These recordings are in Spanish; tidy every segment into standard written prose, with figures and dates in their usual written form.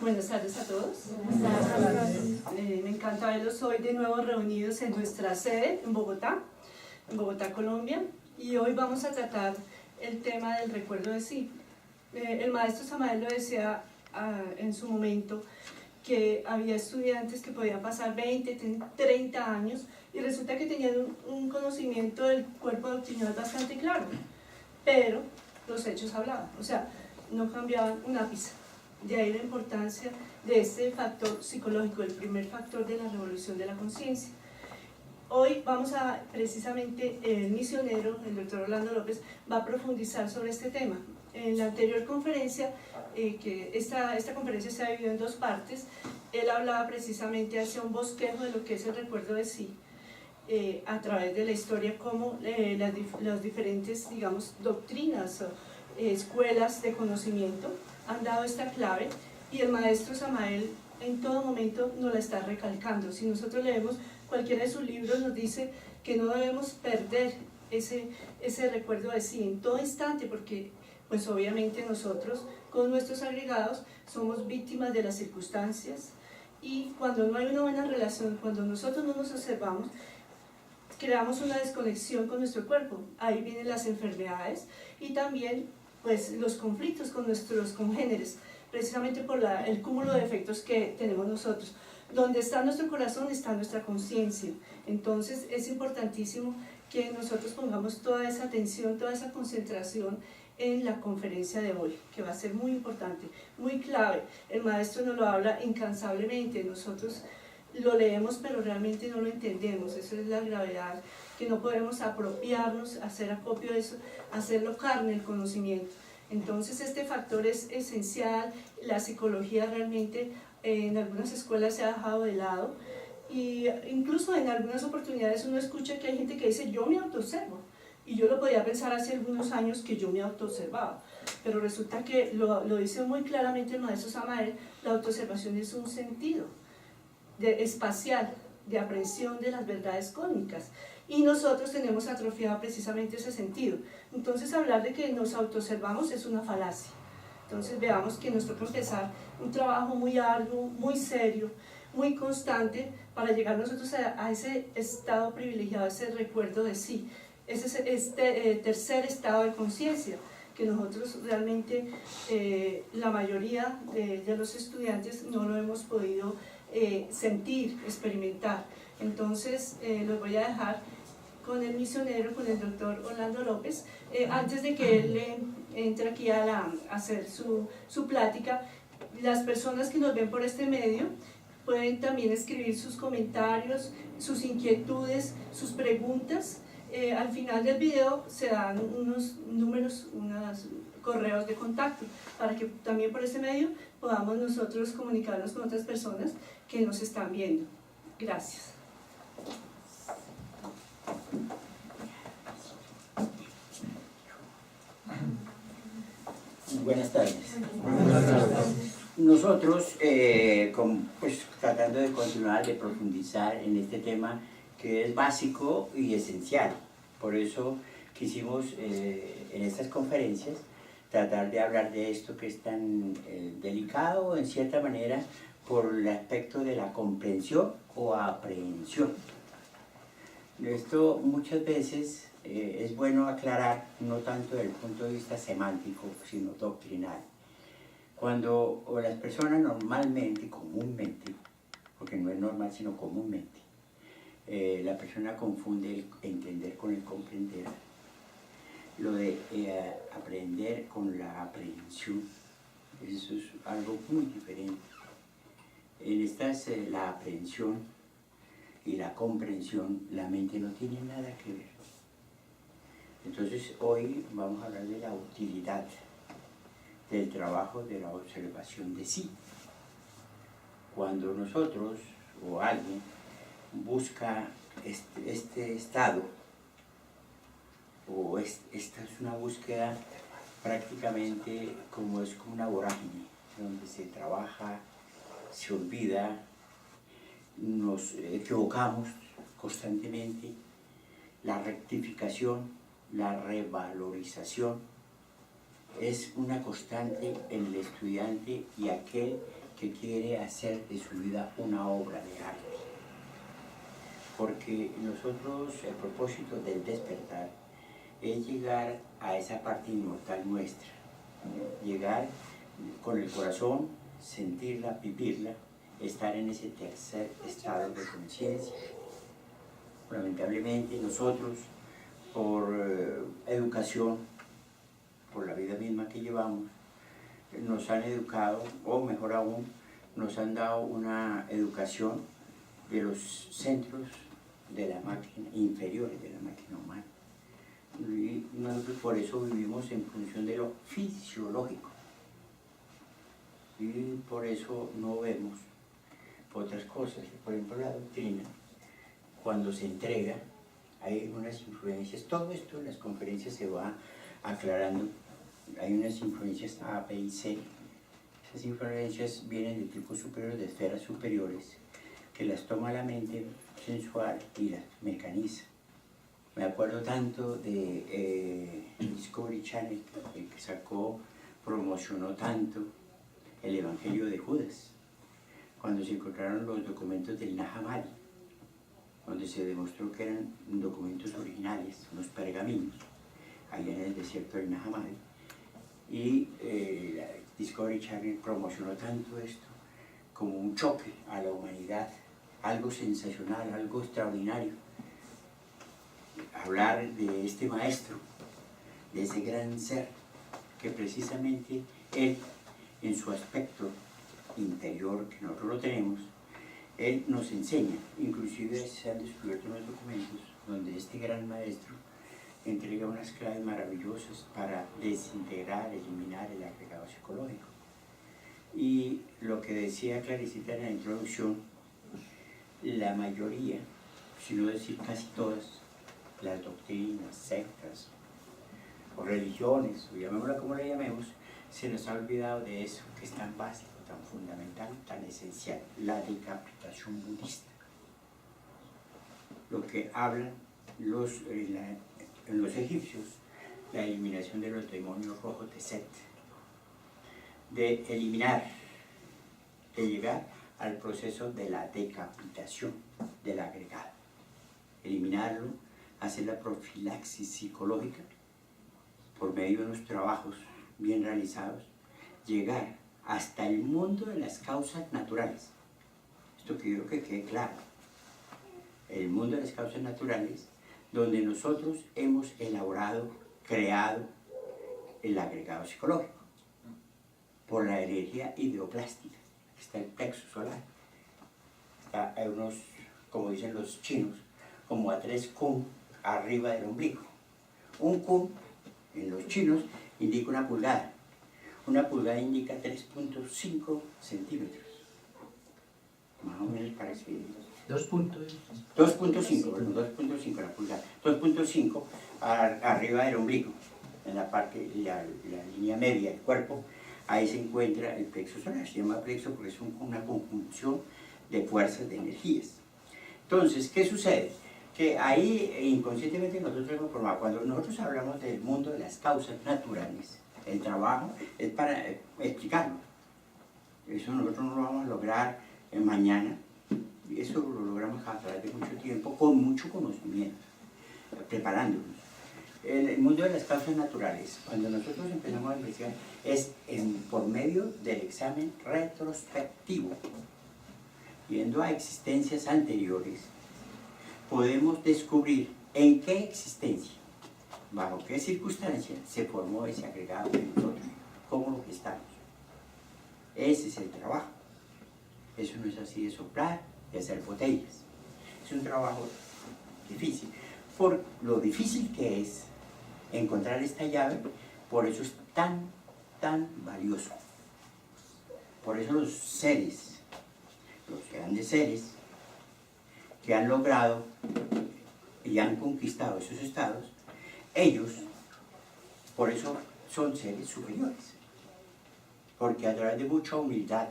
Buenas tardes a todos. Me encanta verlos hoy de nuevo reunidos en nuestra sede en Bogotá, Colombia. Y hoy vamos a tratar el tema del recuerdo de sí. El maestro Samael lo decía en su momento, que había estudiantes que podían pasar 20, 30 años y resulta que tenían un conocimiento del cuerpo doctrinal bastante claro, pero los hechos hablaban, o sea, no cambiaban un ápice. De ahí la importancia de este factor psicológico, el primer factor de la revolución de la conciencia. Hoy vamos a, precisamente, el misionero, el doctor Orlando López, va a profundizar sobre este tema. En la anterior conferencia, que esta conferencia se ha dividido en dos partes, él hablaba precisamente hacia un bosquejo de lo que es el recuerdo de sí, a través de la historia, cómo las diferentes, digamos, doctrinas o escuelas de conocimiento han dado esta clave, y el maestro Samael en todo momento nos la está recalcando. Si nosotros leemos cualquiera de sus libros, nos dice que no debemos perder ese recuerdo de sí en todo instante, porque pues obviamente nosotros con nuestros agregados somos víctimas de las circunstancias, y cuando no hay una buena relación, cuando nosotros no nos observamos, creamos una desconexión con nuestro cuerpo. Ahí vienen las enfermedades y también pues los conflictos con nuestros congéneres, precisamente por el cúmulo de efectos que tenemos nosotros. Donde está nuestro corazón está nuestra conciencia. Entonces es importantísimo que nosotros pongamos toda esa atención, toda esa concentración en la conferencia de hoy, que va a ser muy importante, muy clave. El maestro nos lo habla incansablemente, nosotros lo leemos pero realmente no lo entendemos. Esa es la gravedad, que no podemos apropiarnos, hacer acopio de eso, hacerlo carne, el conocimiento. Entonces este factor es esencial. La psicología realmente en algunas escuelas se ha dejado de lado, y incluso en algunas oportunidades uno escucha que hay gente que dice yo me autoobservo, y yo lo podía pensar hace algunos años que yo me autoobservaba, pero resulta que lo dice muy claramente el maestro Samael. La autoobservación es un sentido espacial de aprehensión de las verdades cósmicas, y nosotros tenemos atrofiado precisamente ese sentido. Entonces hablar de que nos autoobservamos es una falacia. Entonces veamos que nos toca empezar un trabajo muy arduo, muy serio, muy constante, para llegar nosotros a ese estado privilegiado, ese recuerdo de sí, este tercer estado de conciencia, que nosotros realmente, la mayoría de los estudiantes no lo hemos podido sentir, experimentar. Entonces los voy a dejar con el misionero, con el doctor Orlando López. Antes de que él entre aquí a hacer su plática, las personas que nos ven por este medio pueden también escribir sus comentarios, sus inquietudes, sus preguntas. Al final del video se dan unos números, unos correos de contacto, para que también por este medio podamos nosotros comunicarnos con otras personas que nos están viendo. Gracias. Buenas tardes. Nosotros, pues, tratando de continuar, de profundizar en este tema que es básico y esencial. Por eso quisimos en estas conferencias tratar de hablar de esto que es tan delicado en cierta manera, por el aspecto de la comprensión o aprehensión. Esto muchas veces es bueno aclarar, no tanto desde el punto de vista semántico, sino doctrinal. Cuando las personas normalmente, comúnmente, porque no es normal sino comúnmente, la persona confunde el entender con el comprender, lo de aprender con la aprehensión. Eso es algo muy diferente. En estas, la aprehensión y la comprensión, la mente no tiene nada que ver. Entonces hoy vamos a hablar de la utilidad del trabajo de la observación de sí. Cuando nosotros o alguien busca este estado, o esta es una búsqueda prácticamente como una vorágine, donde se trabaja, se olvida, nos equivocamos constantemente, la rectificación, la revalorización, es una constante en el estudiante y aquel que quiere hacer de su vida una obra de arte. Porque nosotros, el propósito del despertar es llegar a esa parte inmortal nuestra, llegar con el corazón, sentirla, vivirla, estar en ese tercer estado de conciencia. Lamentablemente nosotros, por educación, por la vida misma que llevamos, nos han educado, o mejor aún, nos han dado una educación de los centros de la máquina, inferiores de la máquina humana. Y nosotros por eso vivimos en función de lo fisiológico. Y por eso no vemos otras cosas. Por ejemplo, la doctrina, cuando se entrega, hay unas influencias. Todo esto en las conferencias se va aclarando. Hay unas influencias A, B y C. Esas influencias vienen de tipos superiores, de esferas superiores, que las toma la mente sensual y las mecaniza. Me acuerdo tanto de Discovery Channel, que sacó, promocionó tanto el Evangelio de Judas, cuando se encontraron los documentos del Nag Hammadi, donde se demostró que eran documentos originales, unos pergaminos, allá en el desierto del Nag Hammadi. Y Discovery Channel promocionó tanto esto como un choque a la humanidad, algo sensacional, algo extraordinario. Hablar de este maestro, de ese gran ser, que precisamente él, en su aspecto interior, que nosotros lo tenemos, él nos enseña, inclusive se han descubierto unos documentos donde este gran maestro entrega unas claves maravillosas para desintegrar, eliminar el agregado psicológico. Y lo que decía Clarisita en la introducción, la mayoría, si no decir casi todas, las doctrinas, sectas o religiones, o llamémosla como la llamemos, se nos ha olvidado de eso que es tan básico, tan fundamental, tan esencial, la decapitación budista. Lo que hablan en los egipcios, la eliminación de los demonios rojos de Set, de eliminar, de llegar al proceso de la decapitación del agregado, eliminarlo, hacer la profilaxis psicológica por medio de unos trabajos bien realizados, llegar hasta el mundo de las causas naturales. Esto quiero que quede claro. El mundo de las causas naturales, donde nosotros hemos elaborado, creado el agregado psicológico por la energía ideoplástica. Está el plexo solar. Está a unos, como dicen los chinos, como a 3 kun arriba del ombligo. Un kun en los chinos indica una pulgada. Una pulgada indica 3.5 centímetros. Más o menos parece. 2.5, perdón, 2.5 la pulgada. 2.5 arriba del ombligo, en la parte, la línea media del cuerpo. Ahí se encuentra el plexo solar. Se llama plexo porque es una conjunción de fuerzas, de energías. Entonces, ¿qué sucede? Que ahí inconscientemente nosotros hemos formado. Cuando nosotros hablamos del mundo de las causas naturales, el trabajo es para explicarlo. Eso nosotros no lo vamos a lograr mañana. Eso lo logramos a través de mucho tiempo, con mucho conocimiento, preparándonos. El mundo de las causas naturales, cuando nosotros empezamos a investigar, es por medio del examen retrospectivo. Yendo a existencias anteriores, podemos descubrir en qué existencia, bajo qué circunstancia se formó ese agregado de nosotros, cómo lo gestamos. Ese es el trabajo. Eso no es así de soplar, de hacer botellas. Es un trabajo difícil. Por lo difícil que es encontrar esta llave, por eso es tan valioso. Por eso los seres, los grandes seres que han logrado y han conquistado esos estados, ellos, por eso son seres superiores. Porque a través de mucha humildad,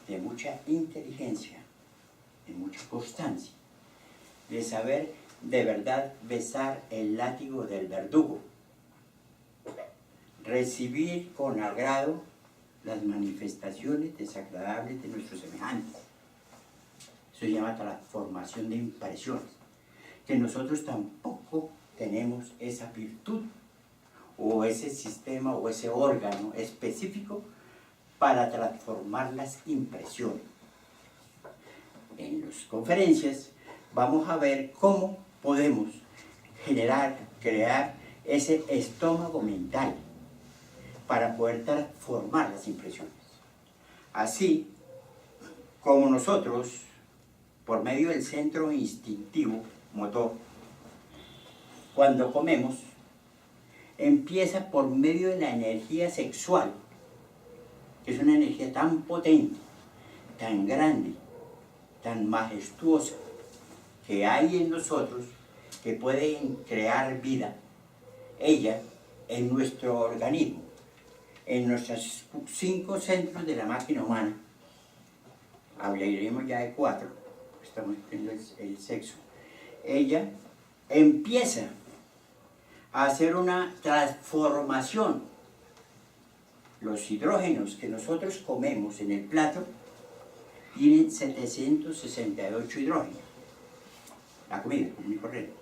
de mucha inteligencia, de mucha constancia, de saber de verdad besar el látigo del verdugo, recibir con agrado las manifestaciones desagradables de nuestros semejantes. Eso se llama transformación de impresiones, que nosotros tampoco tenemos esa virtud o ese sistema o ese órgano específico para transformar las impresiones. En las conferencias vamos a ver cómo podemos generar, crear ese estómago mental para poder transformar las impresiones. Así como nosotros, por medio del centro instintivo motor, cuando comemos, empieza por medio de la energía sexual, que es una energía tan potente, tan grande, tan majestuosa, que hay en nosotros, que puede crear vida, ella en nuestro organismo, en nuestros 5 centros de la máquina humana. Hablaremos ya de 4, estamos viendo el sexo. Ella empieza a hacer una transformación. Los hidrógenos que nosotros comemos en el plato tienen 768 hidrógenos. La comida, común y corriente.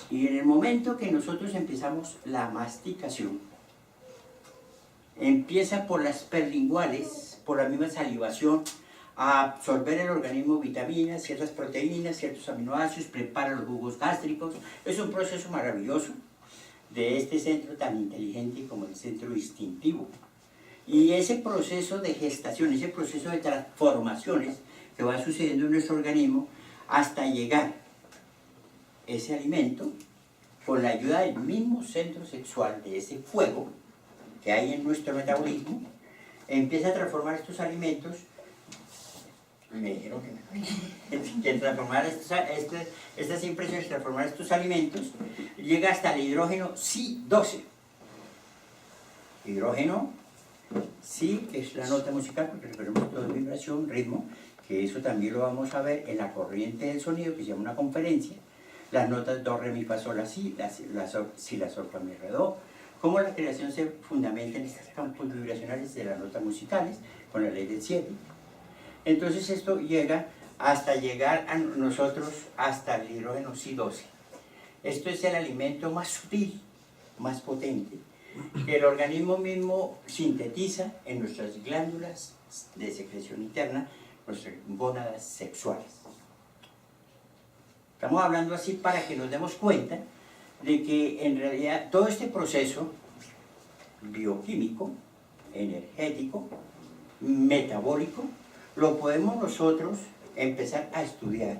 Y en el momento que nosotros empezamos la masticación, empieza por las perlinguales, por la misma salivación, a absorber el organismo vitaminas, ciertas proteínas, ciertos aminoácidos, prepara los jugos gástricos. Es un proceso maravilloso de este centro tan inteligente como el centro instintivo. Y ese proceso de gestación, ese proceso de transformaciones que va sucediendo en nuestro organismo hasta llegar ese alimento, con la ayuda del mismo centro sexual, de ese fuego que hay en nuestro metabolismo, empieza a transformar estos alimentos. Me dijeron que transformar estas impresiones, transformar estos alimentos, llega hasta el hidrógeno Si12. Hidrógeno Si, que es la nota musical, porque recordemos todo es vibración, ritmo, que eso también lo vamos a ver en la corriente del sonido, que se llama una conferencia. Las notas do, re, mi, fa, sol, la, si, si, la, sol, fa, mi, re, do. Cómo la creación se fundamenta en estos campos vibracionales de las notas musicales, con la ley del 7. Entonces esto llega hasta llegar a nosotros hasta el hidrógeno Si12. Esto es el alimento más sutil, más potente, que el organismo mismo sintetiza en nuestras glándulas de secreción interna, nuestras gónadas sexuales. Estamos hablando así para que nos demos cuenta de que en realidad todo este proceso bioquímico, energético, metabólico, lo podemos nosotros empezar a estudiar.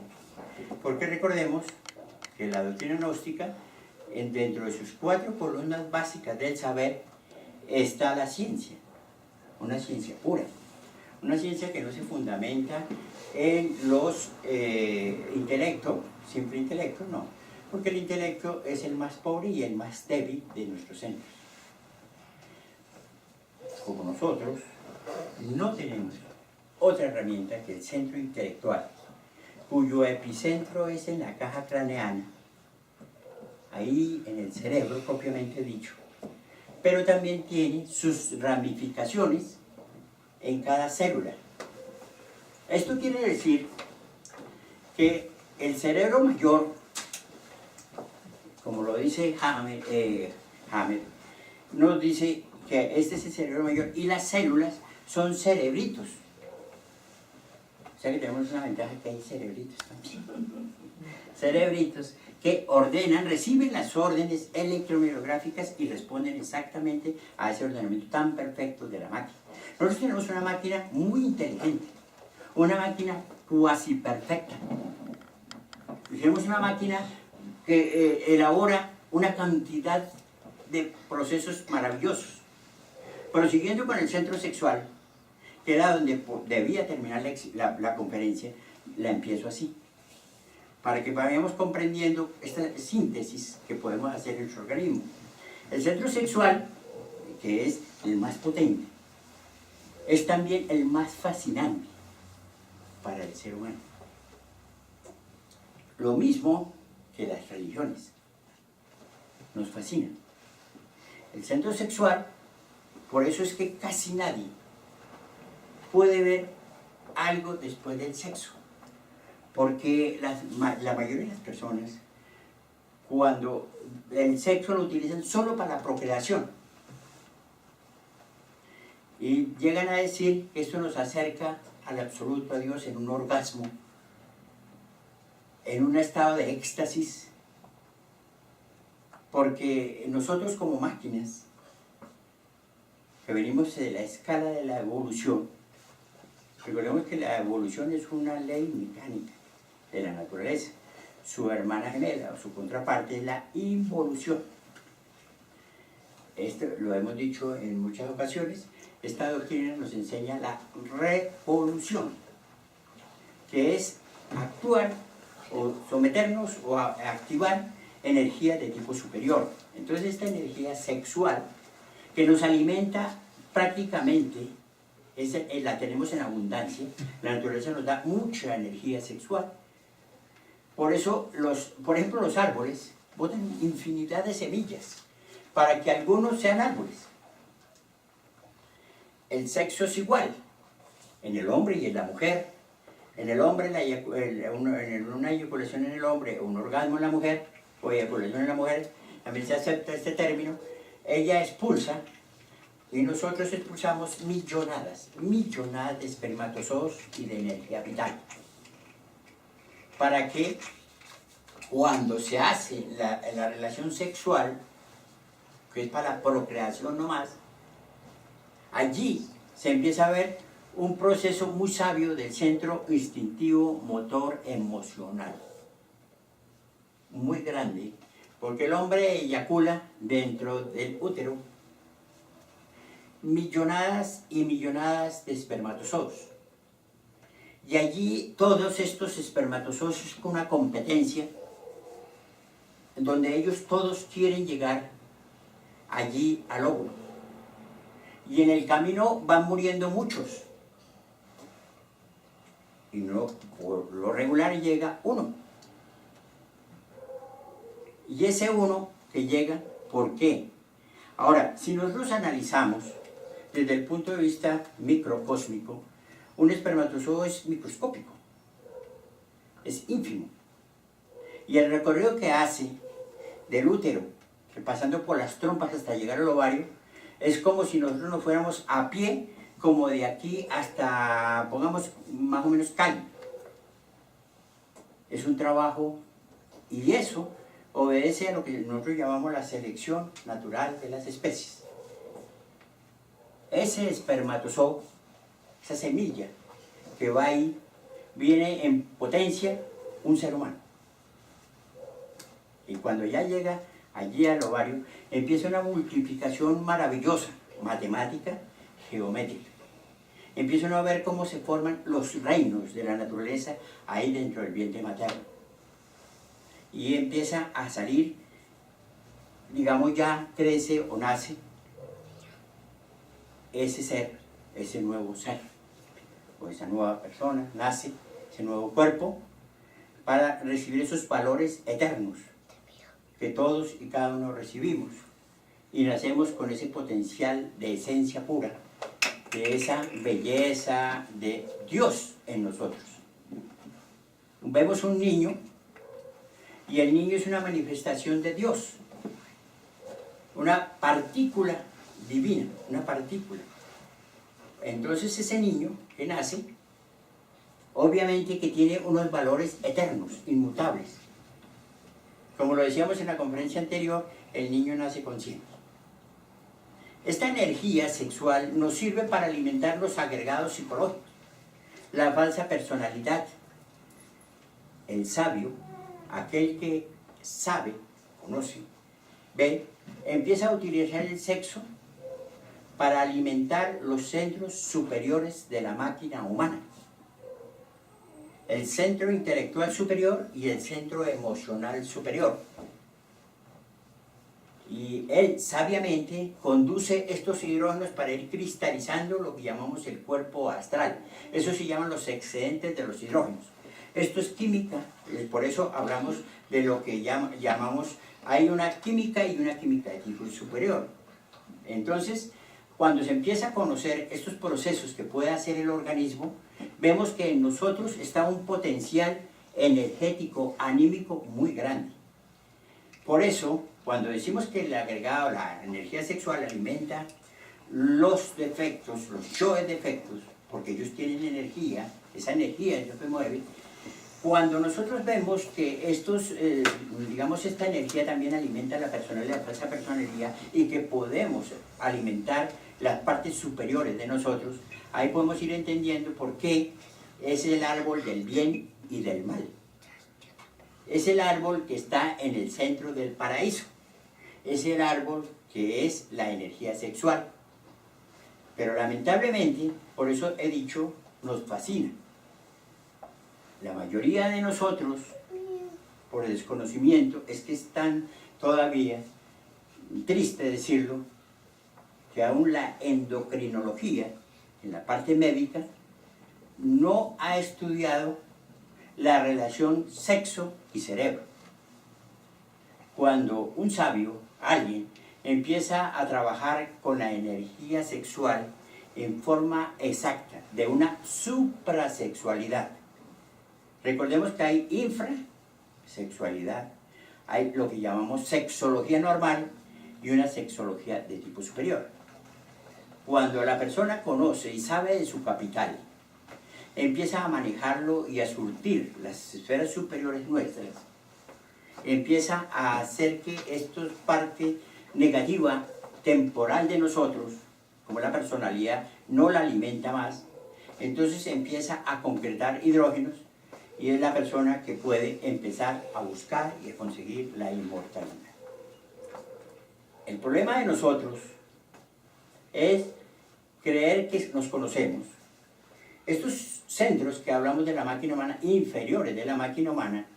Porque recordemos que la doctrina gnóstica, dentro de sus 4 columnas básicas del saber, está la ciencia, una ciencia pura, una ciencia que no se fundamenta en los intelectos, simple intelecto, no, porque el intelecto es el más pobre y el más débil de nuestros centros. Como nosotros no tenemos otra herramienta que el centro intelectual, cuyo epicentro es en la caja craneana, ahí en el cerebro propiamente dicho, pero también tiene sus ramificaciones en cada célula. Esto quiere decir que el cerebro mayor, como lo dice Hamer, nos dice que este es el cerebro mayor y las células son cerebritos. O sea que tenemos una ventaja, que hay cerebritos también. Cerebritos que ordenan, reciben las órdenes electromiográficas y responden exactamente a ese ordenamiento tan perfecto de la máquina. Nosotros tenemos una máquina muy inteligente, una máquina cuasi perfecta. Tenemos una máquina que elabora una cantidad de procesos maravillosos. Pero siguiendo con el centro sexual, que era donde debía terminar la conferencia, la empiezo así, para que vayamos comprendiendo esta síntesis que podemos hacer en nuestro organismo. El centro sexual, que es el más potente, es también el más fascinante para el ser humano. Lo mismo que las religiones nos fascinan. El centro sexual, por eso es que casi nadie puede ver algo después del sexo. Porque la mayoría de las personas, cuando el sexo lo utilizan solo para la procreación, y llegan a decir que esto nos acerca al absoluto a Dios en un orgasmo, en un estado de éxtasis, porque nosotros como máquinas, que venimos de la escala de la evolución, recordemos que la evolución es una ley mecánica de la naturaleza. Su hermana gemela o su contraparte es la involución. Esto lo hemos dicho en muchas ocasiones. Esta doctrina nos enseña la revolución, que es actuar o someternos o activar energía de tipo superior. Entonces esta energía sexual que nos alimenta prácticamente, la tenemos en abundancia. La naturaleza nos da mucha energía sexual. Por eso, por ejemplo, los árboles botan infinidad de semillas para que algunos sean árboles. El sexo es igual en el hombre y en la mujer. En el hombre, una eyaculación en el hombre o un orgasmo en la mujer, o eyaculación en la mujer, también se acepta este término. Ella expulsa y nosotros expulsamos millonadas de espermatozoides y de energía vital. Para que cuando se hace la relación sexual, que es para la procreación nomás, allí se empieza a ver un proceso muy sabio del centro instintivo, motor, emocional. Muy grande, porque el hombre eyacula dentro del útero millonadas y millonadas de espermatozoides. Y allí todos estos espermatozoides es con una competencia en donde ellos todos quieren llegar allí al óvulo. Y en el camino van muriendo muchos. Y no, por lo regular llega uno. Y ese uno que llega, ¿por qué? Ahora, si nosotros analizamos desde el punto de vista microcósmico, un espermatozoide es microscópico, es ínfimo. Y el recorrido que hace del útero, que pasando por las trompas hasta llegar al ovario, es como si nosotros nos fuéramos a pie, como de aquí hasta, pongamos, más o menos Cali. Es un trabajo, y eso obedece a lo que nosotros llamamos la selección natural de las especies. Ese espermatozoide, esa semilla que va ahí, viene en potencia un ser humano. Y cuando ya llega allí al ovario, empieza una multiplicación maravillosa, matemática, geométrica. Empiezan a ver cómo se forman los reinos de la naturaleza ahí dentro del vientre materno. Y empieza a salir, digamos, ya crece o nace ese ser, ese nuevo ser, o esa nueva persona, nace ese nuevo cuerpo para recibir esos valores eternos que todos y cada uno recibimos. Y nacemos con ese potencial de esencia pura, de esa belleza de Dios en nosotros. Vemos un niño y el niño es una manifestación de Dios, una partícula divina, una partícula. Entonces ese niño que nace, obviamente que tiene unos valores eternos, inmutables. Como lo decíamos en la conferencia anterior, el niño nace consciente. Esta energía sexual nos sirve para alimentar los agregados psicológicos, la falsa personalidad. El sabio, aquel que sabe, conoce, ve, empieza a utilizar el sexo para alimentar los centros superiores de la máquina humana. El centro intelectual superior y el centro emocional superior. Y él sabiamente conduce estos hidrógenos para ir cristalizando lo que llamamos el cuerpo astral. Eso se llaman los excedentes de los hidrógenos. Esto es química, por eso hablamos de lo que llamamos, hay una química y una química de tipo superior. Entonces, cuando se empieza a conocer estos procesos que puede hacer el organismo, vemos que en nosotros está un potencial energético, anímico muy grande. Por eso, cuando decimos que el agregado, la energía sexual alimenta los defectos, los yoes defectos, porque ellos tienen energía, esa energía es lo que mueve. Cuando nosotros vemos que estos, digamos, esta energía también alimenta la personalidad, esa personalidad, y que podemos alimentar las partes superiores de nosotros, ahí podemos ir entendiendo por qué es el árbol del bien y del mal. Es el árbol que está en el centro del paraíso. Es el árbol que es la energía sexual. Pero lamentablemente, por eso he dicho, nos fascina. La mayoría de nosotros, por el desconocimiento, es que están todavía, triste decirlo, que aún la endocrinología, en la parte médica, no ha estudiado la relación sexo y cerebro. Cuando un sabio, alguien, empieza a trabajar con la energía sexual en forma exacta, de una suprasexualidad. Recordemos que hay infrasexualidad, hay lo que llamamos sexología normal y una sexología de tipo superior. Cuando la persona conoce y sabe de su capital, empieza a manejarlo y a surtir las esferas superiores nuestras, empieza a hacer que esto es parte negativa, temporal de nosotros, como la personalidad no la alimenta más, entonces empieza a concretar hidrógenos y es la persona que puede empezar a buscar y a conseguir la inmortalidad. El problema de nosotros es creer que nos conocemos. Estos centros que hablamos de la máquina humana, inferiores de la máquina humana,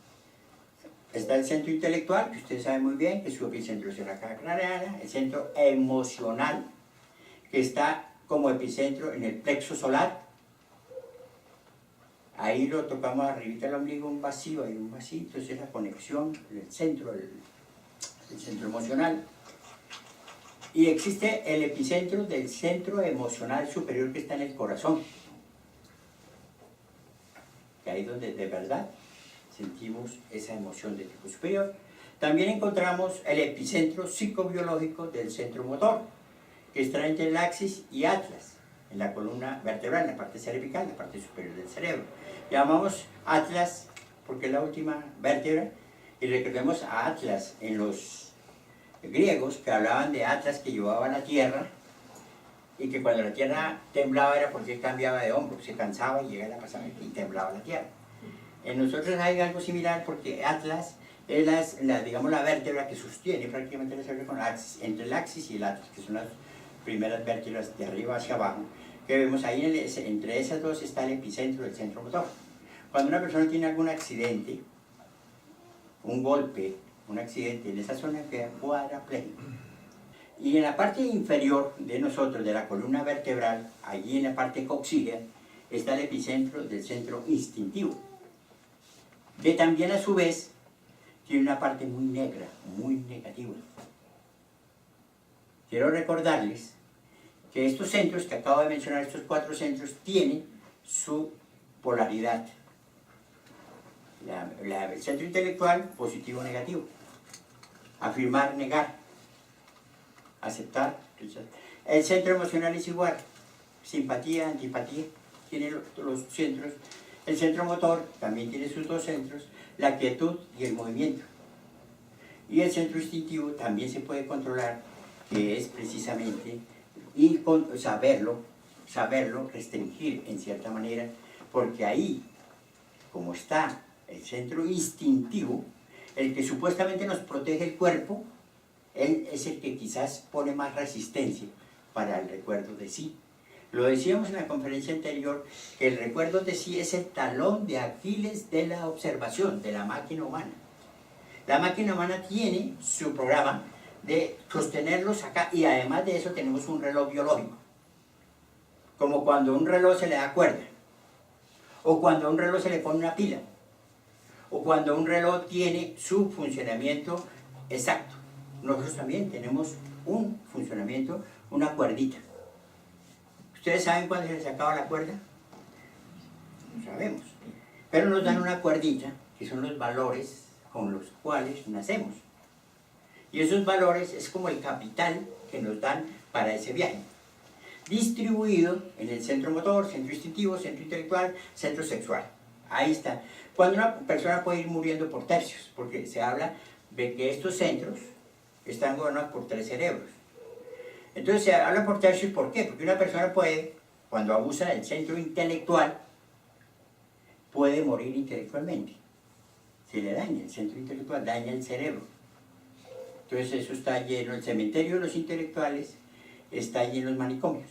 está el centro intelectual, que ustedes saben muy bien, que su epicentro es la caja craneana, el centro emocional, que está como epicentro en el plexo solar. Ahí lo tocamos arribita del ombligo, un vacío, hay un vacío, entonces la conexión, el centro emocional. Y existe el epicentro del centro emocional superior que está en el corazón. Que ahí es donde de verdad sentimos esa emoción de tipo superior. También encontramos el epicentro psicobiológico del centro motor, que está entre el axis y atlas, en la columna vertebral, en la parte cervical, en la parte superior del cerebro. Llamamos atlas porque es la última vértebra, y recordemos a Atlas en los griegos, que hablaban de Atlas que llevaba la tierra, y que cuando la tierra temblaba era porque él cambiaba de hombro, se cansaba y llegaba a pasar y temblaba la tierra. En nosotros hay algo similar porque Atlas es digamos, la vértebra que sostiene prácticamente el cerebro con el axis, entre el axis y el atlas, que son las primeras vértebras de arriba hacia abajo, que vemos ahí, entre esas dos está el epicentro del centro motor. Cuando una persona tiene algún accidente, un golpe, un accidente, en esa zona queda cuadrapléjico. Y en la parte inferior de nosotros, de la columna vertebral, allí en la parte coxígea, está el epicentro del centro instintivo, que también a su vez tiene una parte muy negra, muy negativa. Quiero recordarles que estos centros que acabo de mencionar, estos 4 centros, tienen su polaridad. El centro intelectual, positivo o negativo. Afirmar, negar. Aceptar, rechazar. El centro emocional es igual. Simpatía, antipatía, tiene los centros. El centro motor también tiene sus 2 centros, la quietud y el movimiento. Y el centro instintivo también se puede controlar, que es precisamente ir con saberlo, restringir en cierta manera, porque ahí, como está el centro instintivo, el que supuestamente nos protege el cuerpo, él es el que quizás pone más resistencia para el recuerdo de sí. Lo decíamos en la conferencia anterior, que el recuerdo de sí es el talón de Aquiles de la observación, de la máquina humana. La máquina humana tiene su programa de sostenerlos acá, y además de eso tenemos un reloj biológico. Como cuando a un reloj se le da cuerda, o cuando a un reloj se le pone una pila, o cuando un reloj tiene su funcionamiento exacto. Nosotros también tenemos un funcionamiento una cuerdita. ¿Ustedes saben cuándo se les acaba la cuerda? No sabemos. Pero nos dan una cuerdita, que son los valores con los cuales nacemos. Y esos valores es como el capital que nos dan para ese viaje. Distribuido en el centro motor, centro instintivo, centro intelectual, centro sexual. Ahí está. Cuando una persona puede ir muriendo por tercios, porque se habla de que estos centros están gobernados por 3 cerebros. Entonces se habla por tercios, ¿por qué? Porque una persona puede, cuando abusa del centro intelectual, puede morir intelectualmente. Se le daña el centro intelectual, daña el cerebro. Entonces eso está lleno, el cementerio de los intelectuales está lleno de manicomios.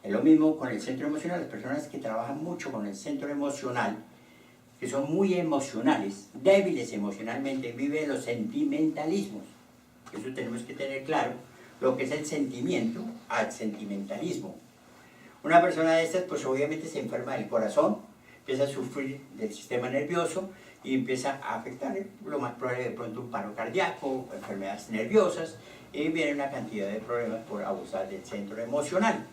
Es lo mismo con el centro emocional. Las personas que trabajan mucho con el centro emocional, que son muy emocionales, débiles emocionalmente, viven los sentimentalismos. Eso tenemos que tener claro, lo que es el sentimiento al sentimentalismo. Una persona de estas, pues obviamente se enferma del corazón, empieza a sufrir del sistema nervioso y empieza a afectar, lo más probable de pronto un paro cardíaco, enfermedades nerviosas, y viene una cantidad de problemas por abusar del centro emocional.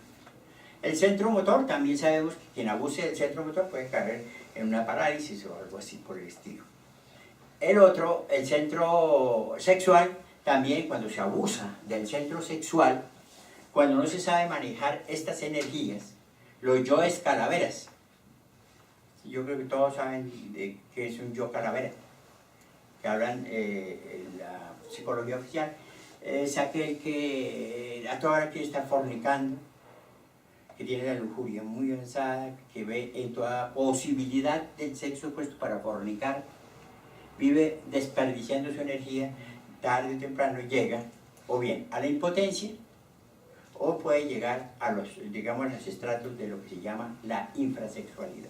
El centro motor, también sabemos que quien abuse del centro motor puede caer en una parálisis o algo así por el estilo. El otro, el centro sexual, también cuando se abusa del centro sexual, cuando no se sabe manejar estas energías, los yoes calaveras. Yo creo que todos saben de qué es un yo calavera, que hablan en la psicología oficial. Es aquel que a toda hora quiere estar fornicando, que tiene la lujuria muy avanzada, que ve en toda posibilidad del sexo opuesto para fornicar, vive desperdiciando su energía, tarde o temprano llega o bien a la impotencia o puede llegar a los, digamos, a los estratos de lo que se llama la infrasexualidad.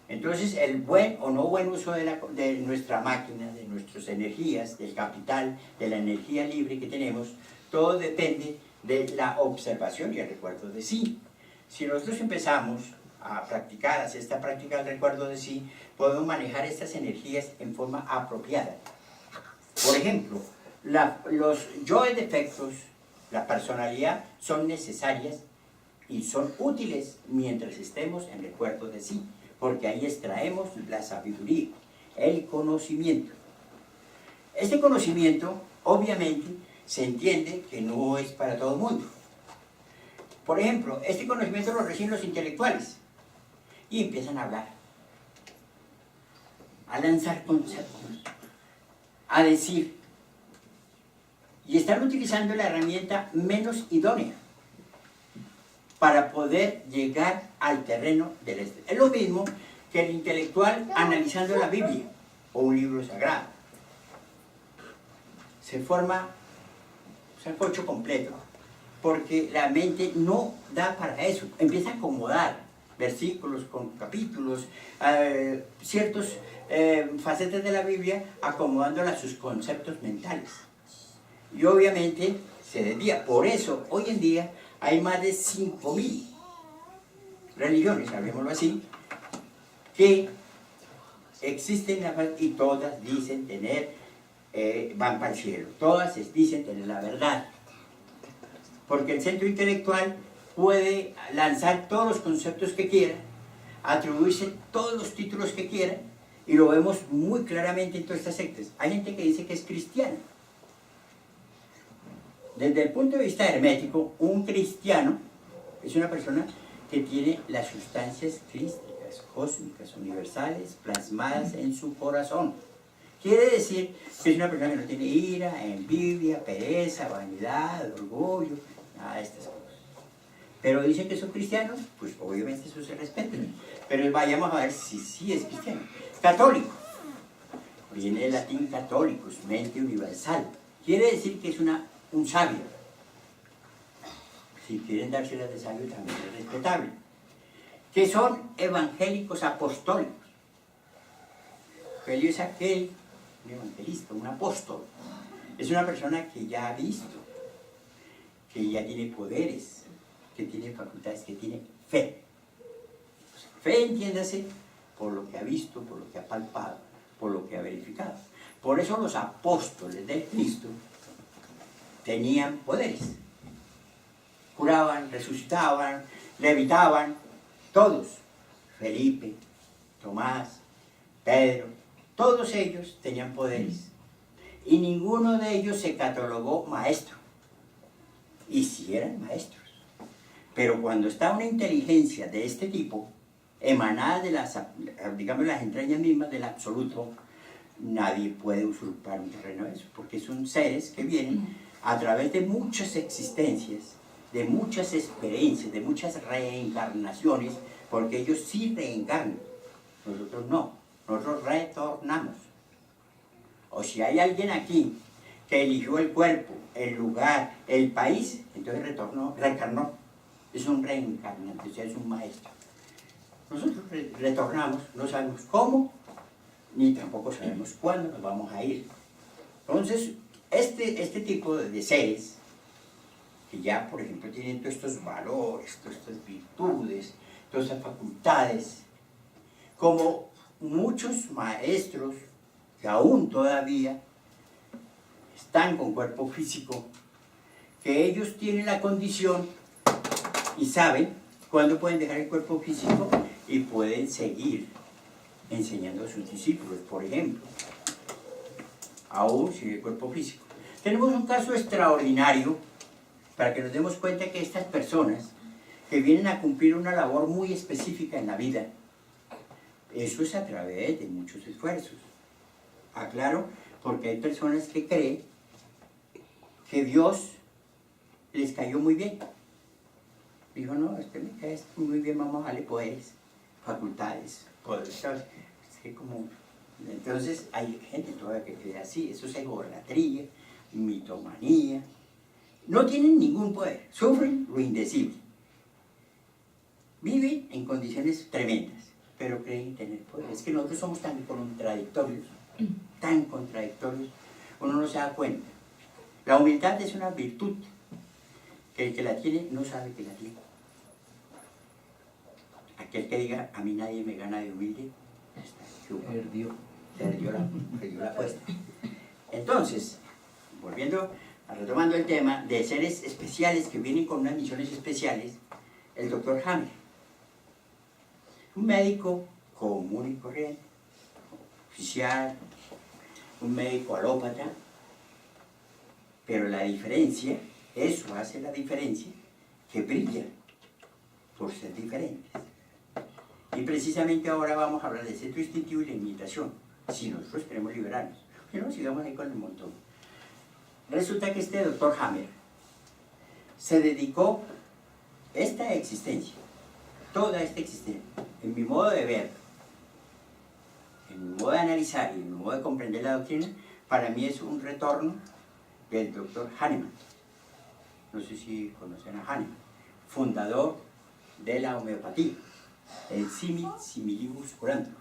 Entonces, el buen o no buen uso de nuestra máquina, de nuestras energías, del capital, de la energía libre que tenemos, todo depende de la observación y el recuerdo de sí. Si nosotros empezamos a practicar, hacer esta práctica del recuerdo de sí, podemos manejar estas energías en forma apropiada. Por ejemplo, los yoes defectos, la personalidad, son necesarias y son útiles mientras estemos en recuerdo de sí, porque ahí extraemos la sabiduría, el conocimiento. Este conocimiento, obviamente, se entiende que no es para todo el mundo. Por ejemplo, este conocimiento lo reciben los intelectuales y empiezan a hablar, a lanzar conceptos, a decir, y están utilizando la herramienta menos idónea para poder llegar al terreno del este. Es lo mismo que el intelectual analizando la Biblia o un libro sagrado. Se forma un sancocho completo, porque la mente no da para eso. Empieza a acomodar versículos con capítulos, ciertos facetas de la Biblia, acomodándola a sus conceptos mentales. Y obviamente se desvía. Por eso, hoy en día, hay más de 5.000 religiones, hablemoslo así, que existen y todas dicen tener, van para el cielo. Todas dicen tener la verdad. Porque el centro intelectual puede lanzar todos los conceptos que quiera, atribuirse todos los títulos que quiera, y lo vemos muy claramente en todas estas sectas. Hay gente que dice que es cristiana. Desde el punto de vista hermético, un cristiano es una persona que tiene las sustancias crísticas, cósmicas, universales, plasmadas en su corazón. Quiere decir que es una persona que no tiene ira, envidia, pereza, vanidad, orgullo, nada de estas cosas. Pero dicen que son cristianos, pues obviamente eso se respeta. Pero vayamos a ver si sí es cristiano. Católico. Viene del latín católicos, mente universal. Quiere decir que es un sabio. Si quieren dárselas de sabio también es respetable. Que son evangélicos apostólicos. Evangelio es aquel, un evangelista, un apóstol. Es una persona que ya ha visto, que ya tiene poderes, que tiene facultades, que tiene fe. Fe, entiéndase, por lo que ha visto, por lo que ha palpado, por lo que ha verificado. Por eso los apóstoles de Cristo tenían poderes. Curaban, resucitaban, levitaban, todos. Felipe, Tomás, Pedro, todos ellos tenían poderes. Y ninguno de ellos se catalogó maestro. Y sí eran maestros. Pero cuando está una inteligencia de este tipo, emanada de las, digamos, las entrañas mismas del absoluto, nadie puede usurpar un terreno de eso, porque son seres que vienen a través de muchas existencias, de muchas experiencias, de muchas reencarnaciones, porque ellos sí reencarnan, nosotros no, nosotros retornamos. O si hay alguien aquí que eligió el cuerpo, el lugar, el país, entonces reencarnó. Es un reencarnante, o sea, es un maestro. Nosotros retornamos, no sabemos cómo, ni tampoco sabemos cuándo nos vamos a ir. Entonces, este tipo de seres, que ya, por ejemplo, tienen todos estos valores, todas estas virtudes, todas estas facultades, como muchos maestros que aún todavía están con cuerpo físico, que ellos tienen la condición y saben cuándo pueden dejar el cuerpo físico y pueden seguir enseñando a sus discípulos, por ejemplo, aún sin el cuerpo físico. Tenemos un caso extraordinario para que nos demos cuenta que estas personas que vienen a cumplir una labor muy específica en la vida, eso es a través de muchos esfuerzos. Aclaro, porque hay personas que creen que Dios les cayó muy bien. Dijo, no, me cae muy bien, vamos a darle poderes, facultades, poderes, ¿sabes? Es que como... Entonces hay gente todavía que cree así, eso es egolatría, mitomanía. No tienen ningún poder, sufren lo indecible. Viven en condiciones tremendas, pero creen tener poder. Es que nosotros somos tan contradictorios, uno no se da cuenta. La humildad es una virtud que el que la tiene no sabe que la tiene. Aquel que diga, a mí nadie me gana de humilde, perdió la apuesta. Entonces, retomando el tema de seres especiales que vienen con unas misiones especiales, el doctor Hammer, un médico común y corriente, oficial, un médico alópata, pero la diferencia, eso hace la diferencia, que brilla por ser diferentes. Y precisamente ahora vamos a hablar del centro instintivo y la imitación, si nosotros queremos liberarnos. Si no, sigamos ahí con el montón. Resulta que este doctor Hammer se dedicó esta existencia, toda esta existencia, en mi modo de ver, en mi modo de analizar y en mi modo de comprender la doctrina, para mí es un retorno del doctor Hahnemann. No sé si conocen a Hahnemann, fundador de la homeopatía, el simil similibus curantur.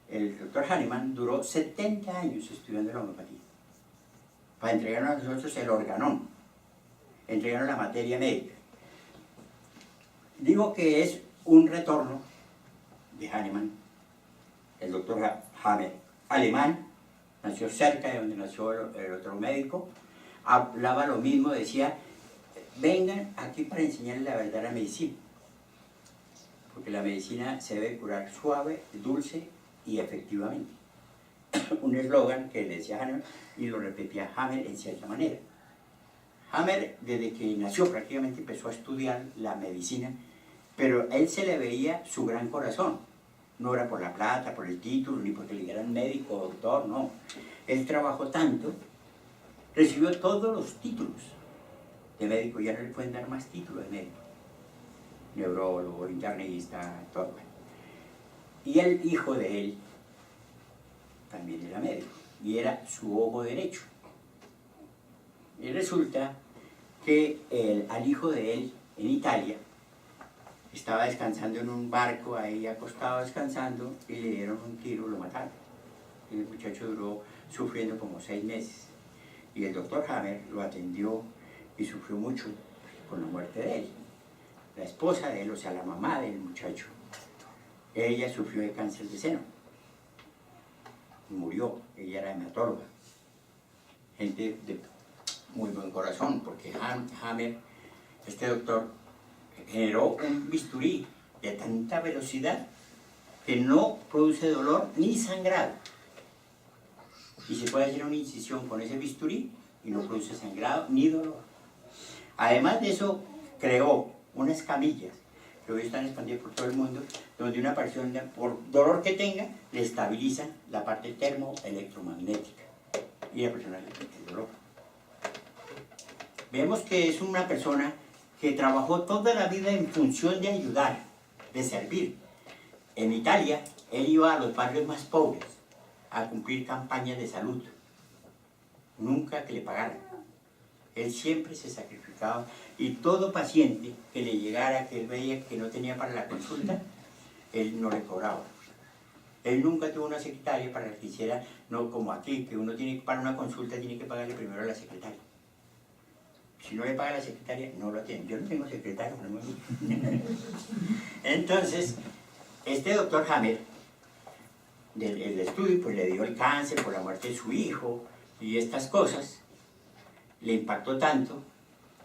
El doctor Hahnemann duró 70 años estudiando la homeopatía para entregarnos a nosotros el organón, entregarnos la materia médica. Digo que es un retorno de Hahnemann, el doctor Hammer, alemán, nació cerca de donde nació el otro médico, hablaba lo mismo, decía, vengan aquí para enseñarles la verdadera medicina, porque la medicina se debe curar suave, dulce y efectivamente. Un eslogan que le decía Hammer y lo repetía Hammer en cierta manera. Hammer, desde que nació prácticamente, empezó a estudiar la medicina, pero él se le veía su gran corazón. No era por la plata, por el título, ni porque le dieran médico o doctor, no. Él trabajó tanto, recibió todos los títulos de médico, ya no le pueden dar más títulos de médico. Neurólogo, internista, todo. Y el hijo de él también era médico, y era su ojo derecho. Y resulta que al hijo de él, en Italia, estaba descansando en un barco, ahí acostado descansando, y le dieron un tiro, lo mataron. Y el muchacho duró sufriendo como 6 meses. Y el doctor Hammer lo atendió y sufrió mucho con la muerte de él. La esposa de él, o sea, la mamá del muchacho, ella sufrió de cáncer de seno. Murió, ella era hematóloga. Gente muy buen corazón, porque Hammer, este doctor, generó un bisturí de tanta velocidad que no produce dolor ni sangrado. Y se puede hacer una incisión con ese bisturí y no produce sangrado ni dolor. Además de eso, creó unas camillas que hoy están expandidas por todo el mundo, donde una persona, por dolor que tenga, le estabiliza la parte termoelectromagnética y la persona le quita el dolor. Vemos que es una persona que trabajó toda la vida en función de ayudar, de servir. En Italia, él iba a los barrios más pobres a cumplir campañas de salud, nunca que le pagaran. Él siempre se sacrificaba y todo paciente que le llegara, que él veía que no tenía para la consulta, él no le cobraba. Él nunca tuvo una secretaria para que hiciera, no como aquí, que uno tiene que para una consulta tiene que pagarle primero a la secretaria. Si no le paga a la secretaria, no lo atiende. Yo no tengo secretaria, no me... Entonces, este doctor Hammer, del estudio, pues le dio el cáncer por la muerte de su hijo y estas cosas, le impactó tanto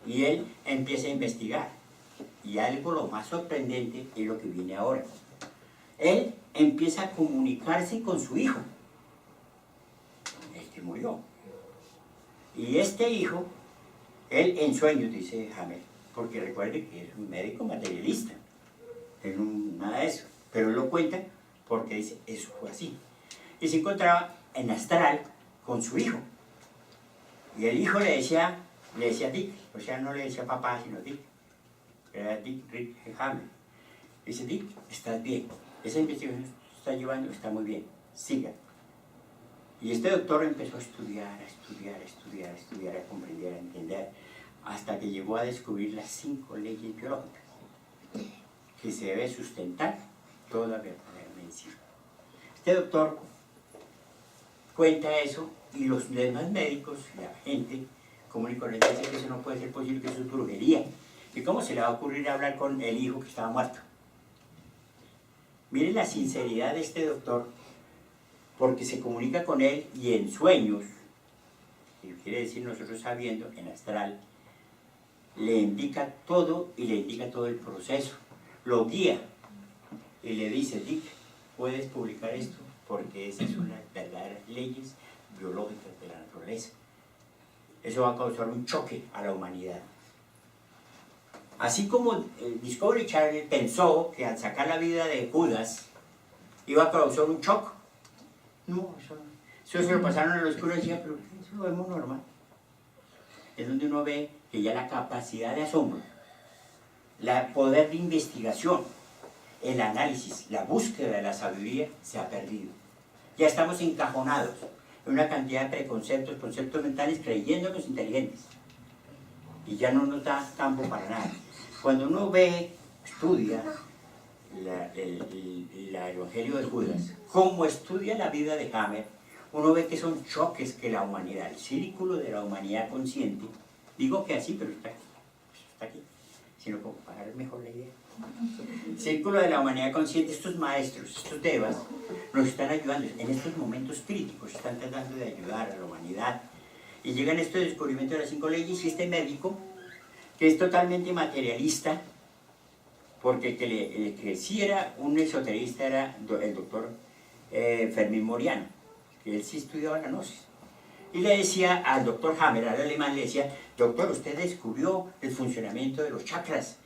y él empieza a investigar. Y algo lo más sorprendente es lo que viene ahora. Él empieza a comunicarse con su hijo. Este murió. Y este hijo, él en sueños, dice Hammer, porque recuerde que es un médico materialista, él no, nada de eso, pero él lo cuenta porque dice, eso fue así. Y se encontraba en astral con su hijo. Y el hijo le decía Dick, o sea, no le decía papá, sino Dick. Era Dick Rick Hammer. Dice, Dick, estás bien. Esa investigación que está llevando está muy bien. Siga. Y este doctor empezó a estudiar, a comprender, a entender, hasta que llegó a descubrir las 5 leyes biológicas que se debe sustentar toda verdadera medicina. Este doctor cuenta eso y los demás médicos, la gente común y corriente dice que eso no puede ser posible, que eso es brujería. ¿Y cómo se le va a ocurrir hablar con el hijo que estaba muerto? Miren la sinceridad de este doctor, porque se comunica con él y en sueños, que quiere decir nosotros sabiendo, en astral, le indica todo y le indica todo el proceso, lo guía y le dice, Dick, puedes publicar esto porque esas son las verdaderas leyes biológicas de la naturaleza. Eso va a causar un choque a la humanidad. Así como Discovery Channel pensó que al sacar la vida de Judas iba a causar un shock. No, eso se lo pasaron a los oscuro y decía, pero eso lo vemos normal. Es donde uno ve que ya la capacidad de asombro, el poder de investigación, el análisis, la búsqueda de la sabiduría se ha perdido. Ya estamos encajonados en una cantidad de preconceptos, conceptos mentales, creyéndonos inteligentes. Y ya no nos da campo para nada. Cuando uno ve, estudia el Evangelio de Judas, como estudia la vida de Hammer, uno ve que son choques que la humanidad, el círculo de la humanidad consciente, digo que así, pero está aquí, sino como para dar mejor la idea. El círculo de la humanidad consciente, estos maestros, estos devas, nos están ayudando en estos momentos críticos, están tratando de ayudar a la humanidad. Y llegan estos descubrimientos de las 5 leyes y este médico, que es totalmente materialista, porque el que sí era un esoterista era el doctor Fermín Moriano, que él sí estudiaba la gnosis. Y le decía al doctor Hammer, al alemán, le decía, doctor, usted descubrió el funcionamiento de los chakras.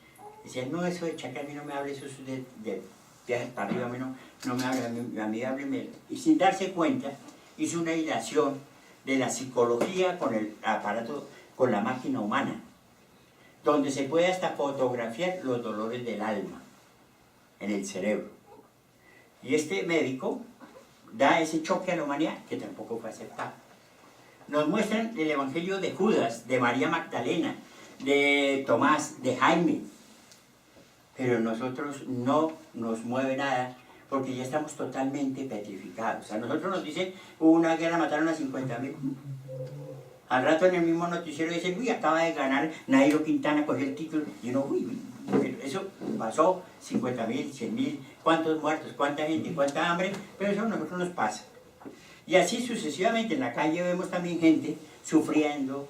Decía, no, eso de chakras a mí no me hable, eso es de viajes para arriba, a mí no me hable, a mí hábleme. Y sin darse cuenta, hizo una hilación de la psicología con el aparato, con la máquina humana, donde se puede hasta fotografiar los dolores del alma en el cerebro. Y este médico da ese choque a la humanidad que tampoco fue aceptado. Nos muestran el Evangelio de Judas, de María Magdalena, de Tomás, de Jaime, pero nosotros no nos mueve nada porque ya estamos totalmente petrificados. A nosotros nos dicen, hubo una guerra, mataron a 50.000. Al rato en el mismo noticiero dicen, uy, acaba de ganar Nairo Quintana, cogió el título. Y uno, uy, eso pasó, 50.000, 100.000, cuántos muertos, cuánta gente, cuánta hambre, pero eso a nosotros nos pasa. Y así sucesivamente en la calle vemos también gente sufriendo,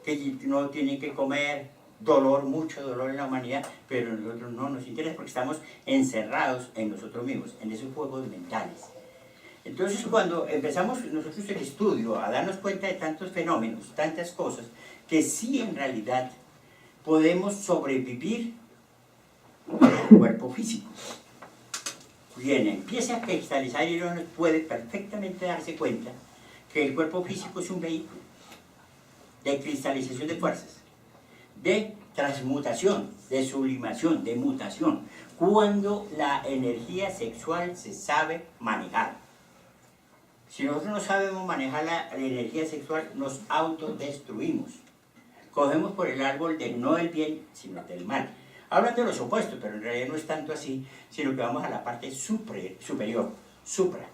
que no tienen que comer, dolor, mucho dolor en la humanidad, pero a nosotros no nos interesa porque estamos encerrados en nosotros mismos, en esos juegos mentales. Entonces, cuando empezamos nosotros el estudio a darnos cuenta de tantos fenómenos, tantas cosas, que sí en realidad podemos sobrevivir al cuerpo físico. Bien, empieza a cristalizar y uno puede perfectamente darse cuenta que el cuerpo físico es un vehículo de cristalización de fuerzas, de transmutación, de sublimación, de mutación, cuando la energía sexual se sabe manejar. Si nosotros no sabemos manejar la energía sexual, nos autodestruimos. Cogemos por el árbol de no del bien, sino del mal. Hablan de los opuestos, pero en realidad no es tanto así, sino que vamos a la parte superior, supra.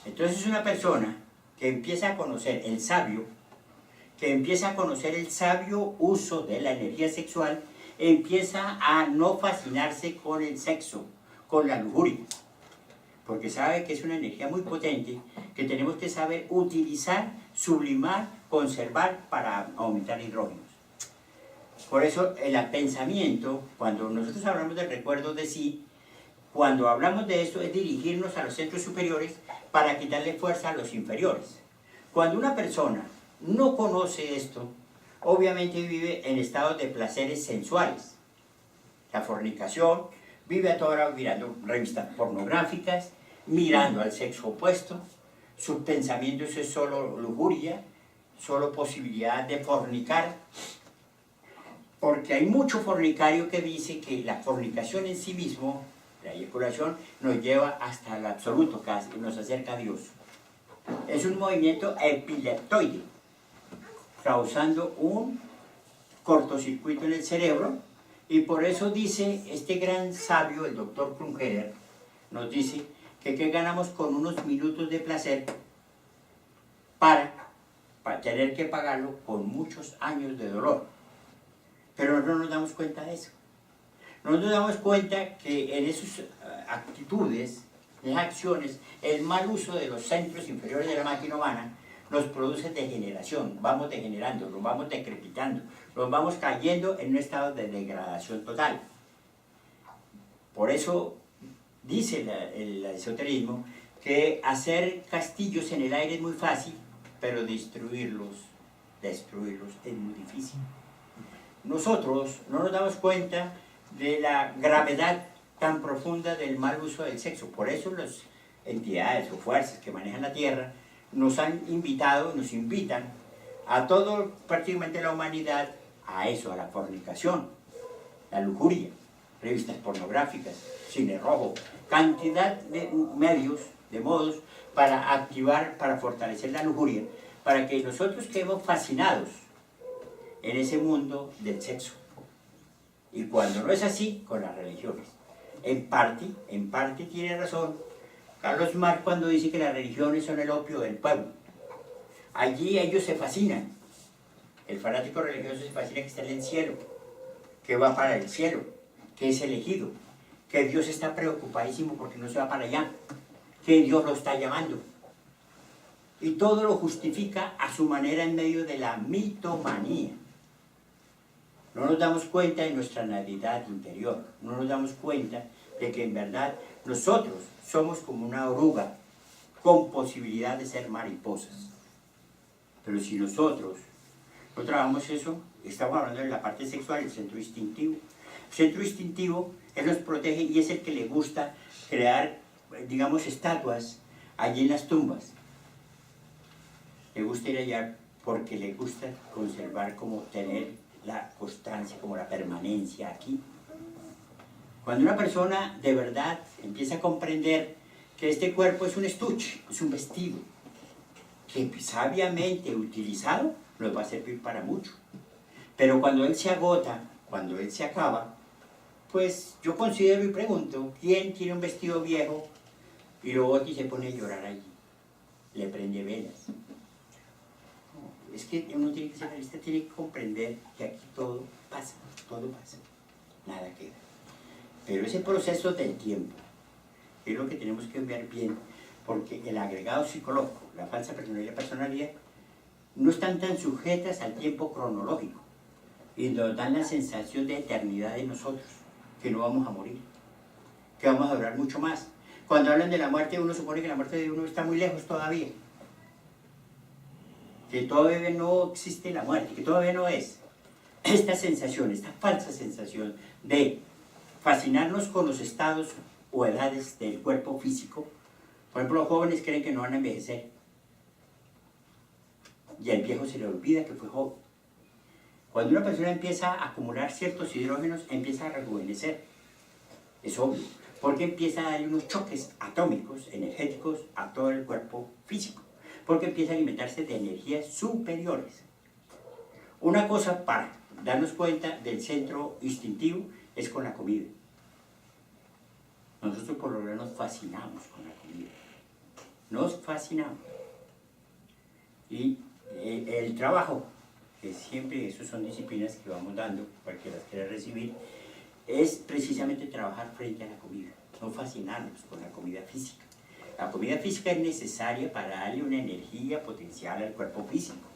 Entonces una persona que empieza a conocer el sabio, que empieza a conocer el sabio uso de la energía sexual, empieza a no fascinarse con el sexo, con la lujuria, porque sabe que es una energía muy potente que tenemos que saber utilizar, sublimar, conservar para aumentar hidrógenos. Por eso el pensamiento, cuando nosotros hablamos del recuerdo de sí, cuando hablamos de esto es dirigirnos a los centros superiores para quitarle fuerza a los inferiores. Cuando una persona no conoce esto, obviamente vive en estados de placeres sensuales. La fornicación, vive a toda hora mirando revistas pornográficas, mirando al sexo opuesto, sus pensamientos es solo lujuria, solo posibilidad de fornicar, porque hay mucho fornicario que dice que la fornicación en sí mismo, la eyaculación, nos lleva hasta el absoluto, casi nos acerca a Dios. Es un movimiento epileptoide, causando un cortocircuito en el cerebro, y por eso dice este gran sabio, el doctor Krumheder, nos dice que ¿qué ganamos con unos minutos de placer para tener que pagarlo con muchos años de dolor? Pero no nos damos cuenta de eso. No nos damos cuenta que en esas actitudes, en esas acciones, el mal uso de los centros inferiores de la máquina humana nos produce degeneración, vamos degenerando, nos vamos decrepitando, nos vamos cayendo en un estado de degradación total. Por eso dice el esoterismo que hacer castillos en el aire es muy fácil, pero destruirlos es muy difícil. Nosotros no nos damos cuenta de la gravedad tan profunda del mal uso del sexo. Por eso las entidades o fuerzas que manejan la Tierra nos han invitado, nos invitan a todo, prácticamente la humanidad, a eso, a la fornicación, la lujuria, revistas pornográficas, cine rojo, cantidad de medios, de modos para activar, para fortalecer la lujuria, para que nosotros quedemos fascinados en ese mundo del sexo. Y cuando no es así, con las religiones. En parte tiene razón Carlos Marx cuando dice que las religiones son el opio del pueblo. Allí ellos se fascinan. El fanático religioso se fascina que está en el cielo, que va para el cielo, que es elegido, que Dios está preocupadísimo porque no se va para allá, que Dios lo está llamando. Y todo lo justifica a su manera en medio de la mitomanía. No nos damos cuenta de nuestra navidad interior, no nos damos cuenta de que en verdad nosotros somos como una oruga con posibilidad de ser mariposas. Pero si nosotros no trabajamos eso, estamos hablando de la parte sexual, el centro instintivo. El centro instintivo, él nos protege y es el que le gusta crear, digamos, estatuas allí en las tumbas. Le gusta ir allá porque le gusta conservar, como tener la constancia, como la permanencia aquí. Cuando una persona de verdad empieza a comprender que este cuerpo es un estuche, es un vestido, que sabiamente utilizado nos va a servir para mucho. Pero cuando él se agota, cuando él se acaba, pues yo considero y pregunto, ¿quién tiene un vestido viejo y lo bota y se pone a llorar allí? Le prende velas. No, es que uno tiene que ser realista, tiene que comprender que aquí todo pasa, nada queda. Pero ese proceso del tiempo es lo que tenemos que ver bien, porque el agregado psicológico, la falsa personalidad y la personalidad, no están tan sujetas al tiempo cronológico y nos dan la sensación de eternidad de nosotros, que no vamos a morir, que vamos a durar mucho más. Cuando hablan de la muerte, uno supone que la muerte de uno está muy lejos todavía, que todavía no existe la muerte, que todavía no es. Esta sensación, esta falsa sensación de fascinarnos con los estados o edades del cuerpo físico. Por ejemplo, los jóvenes creen que no van a envejecer y al viejo se le olvida que fue joven. Cuando una persona empieza a acumular ciertos hidrógenos, empieza a rejuvenecer. Es obvio, porque empieza a darle unos choques atómicos, energéticos a todo el cuerpo físico, porque empieza a alimentarse de energías superiores. Una cosa para darnos cuenta del centro instintivo es con la comida. Nosotros por lo menos nos fascinamos con la comida. Nos fascinamos. Y el trabajo, que siempre, esas son disciplinas que vamos dando para que las quiera recibir, es precisamente trabajar frente a la comida, no fascinarnos con la comida física. La comida física es necesaria para darle una energía potencial al cuerpo físico.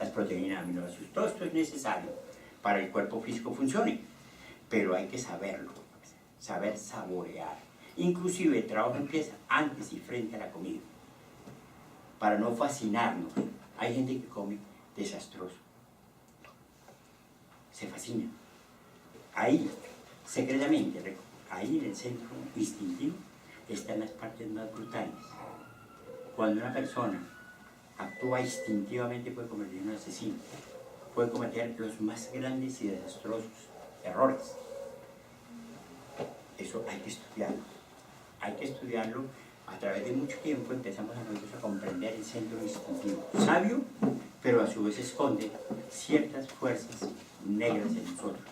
Las proteínas, aminoácidos, todo esto es necesario para que el cuerpo físico funcione, pero hay que saberlo, saber saborear. Inclusive el trabajo empieza antes y frente a la comida, para no fascinarnos. Hay gente que come desastroso, se fascina. Ahí, secretamente, ahí en el centro instintivo, están las partes más brutales. Cuando una persona actúa instintivamente puede convertirse en un asesino, puede cometer los más grandes y desastrosos errores. Eso hay que estudiarlo. Hay que estudiarlo. A través de mucho tiempo empezamos a nosotros a comprender el centro instintivo. Sabio, pero a su vez esconde ciertas fuerzas negras en nosotros.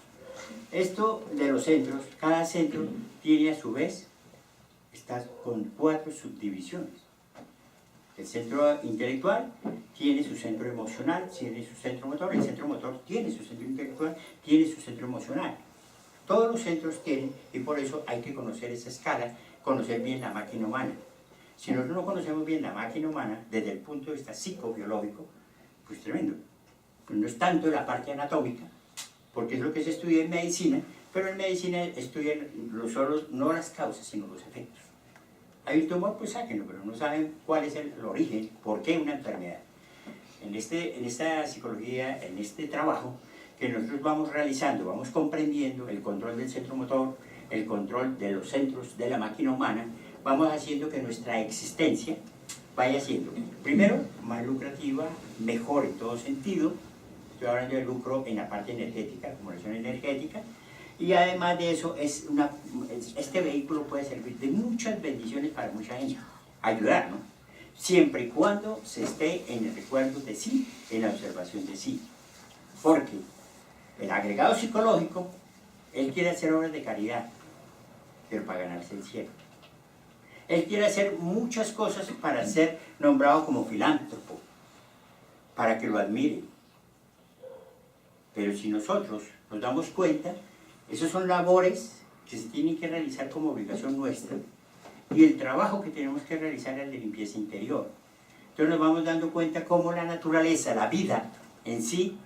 Esto de los centros, cada centro tiene a su vez, está con 4 subdivisiones. El centro intelectual tiene su centro emocional, tiene su centro motor, el centro motor tiene su centro intelectual, tiene su centro emocional. Todos los centros tienen, y por eso hay que conocer esa escala, conocer bien la máquina humana. Si nosotros no conocemos bien la máquina humana, desde el punto de vista psicobiológico, pues tremendo. Pues no es tanto la parte anatómica, porque es lo que se estudia en medicina, pero en medicina estudian no las causas, sino los efectos. Hay un tumor, pues sáquenlo, pero no saben cuál es el origen, por qué una enfermedad. En esta psicología, en este trabajo que nosotros vamos realizando, vamos comprendiendo el control del centro motor, el control de los centros de la máquina humana, vamos haciendo que nuestra existencia vaya siendo, primero, más lucrativa, mejor en todo sentido. Estoy hablando de lucro en la parte energética, acumulación energética, y además de eso, este vehículo puede servir de muchas bendiciones para mucha gente, ayudar, ¿no? Siempre y cuando se esté en el recuerdo de sí, en la observación de sí. Porque el agregado psicológico, él quiere hacer obras de caridad, pero para ganarse el cielo. Él quiere hacer muchas cosas para ser nombrado como filántropo, para que lo admiren. Pero si nosotros nos damos cuenta, esas son labores que se tienen que realizar como obligación nuestra, y el trabajo que tenemos que realizar es el de limpieza interior. Entonces nos vamos dando cuenta cómo la naturaleza, la vida en sí,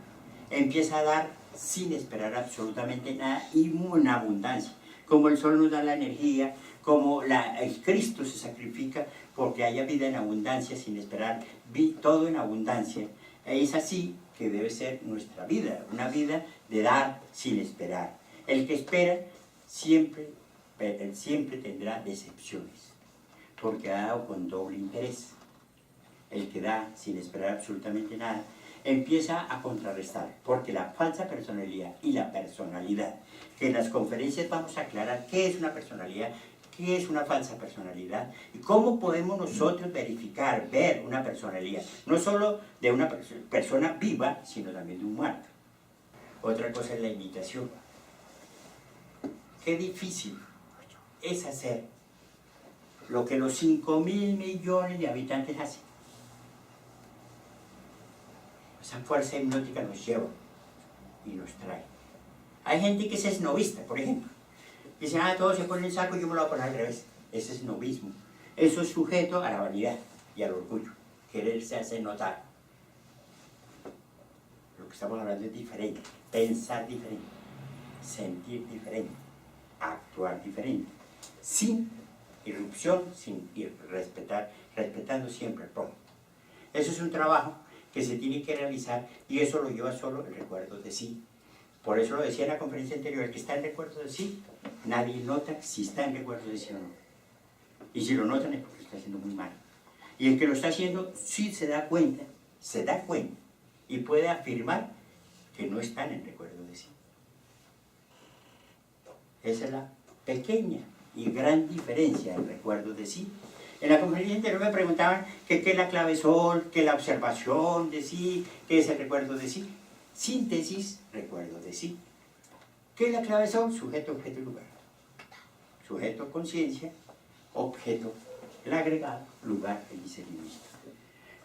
empieza a dar sin esperar absolutamente nada y en abundancia. Como el sol nos da la energía, como el Cristo se sacrifica porque haya vida en abundancia sin esperar, todo en abundancia. Es así que debe ser nuestra vida, una vida de dar sin esperar. El que espera siempre tendrá decepciones, porque ha dado con doble interés. El que da sin esperar absolutamente nada empieza a contrarrestar, porque la falsa personalidad y la personalidad, que en las conferencias vamos a aclarar qué es una personalidad, qué es una falsa personalidad y cómo podemos nosotros verificar, ver una personalidad, no solo de una persona viva, sino también de un muerto. Otra cosa es la imitación. Qué difícil es hacer lo que los 5.000 millones de habitantes hacen. Esa fuerza hipnótica nos lleva y nos trae. Hay gente que es esnovista, por ejemplo. Dicen, todos se ponen el saco y yo me lo voy a poner al revés. Ese es esnovismo. Eso es sujeto a la vanidad y al orgullo. Quererse hacer notar. lo que estamos hablando es diferente, pensar diferente, sentir diferente, actuar diferente, sin irrupción, sin respetando siempre el prójimo. Eso es un trabajo que se tiene que realizar y eso lo lleva solo el recuerdo de sí. Por eso lo decía en la conferencia anterior, el que está en recuerdo de sí, nadie nota si está en recuerdo de sí o no. Y si lo notan es porque lo está haciendo muy mal. Y el que lo está haciendo sí se da cuenta y puede afirmar que no está en el recuerdo de sí. Esa es la pequeña y gran diferencia del recuerdo de sí. En la conferencia anterior me preguntaban qué es la clave sol, qué es la observación de sí, qué es el recuerdo de sí. Síntesis, recuerdo de sí. ¿Qué es la clave sol? Sujeto, objeto y lugar. Sujeto, conciencia, objeto, el agregado, lugar, el discernimiento.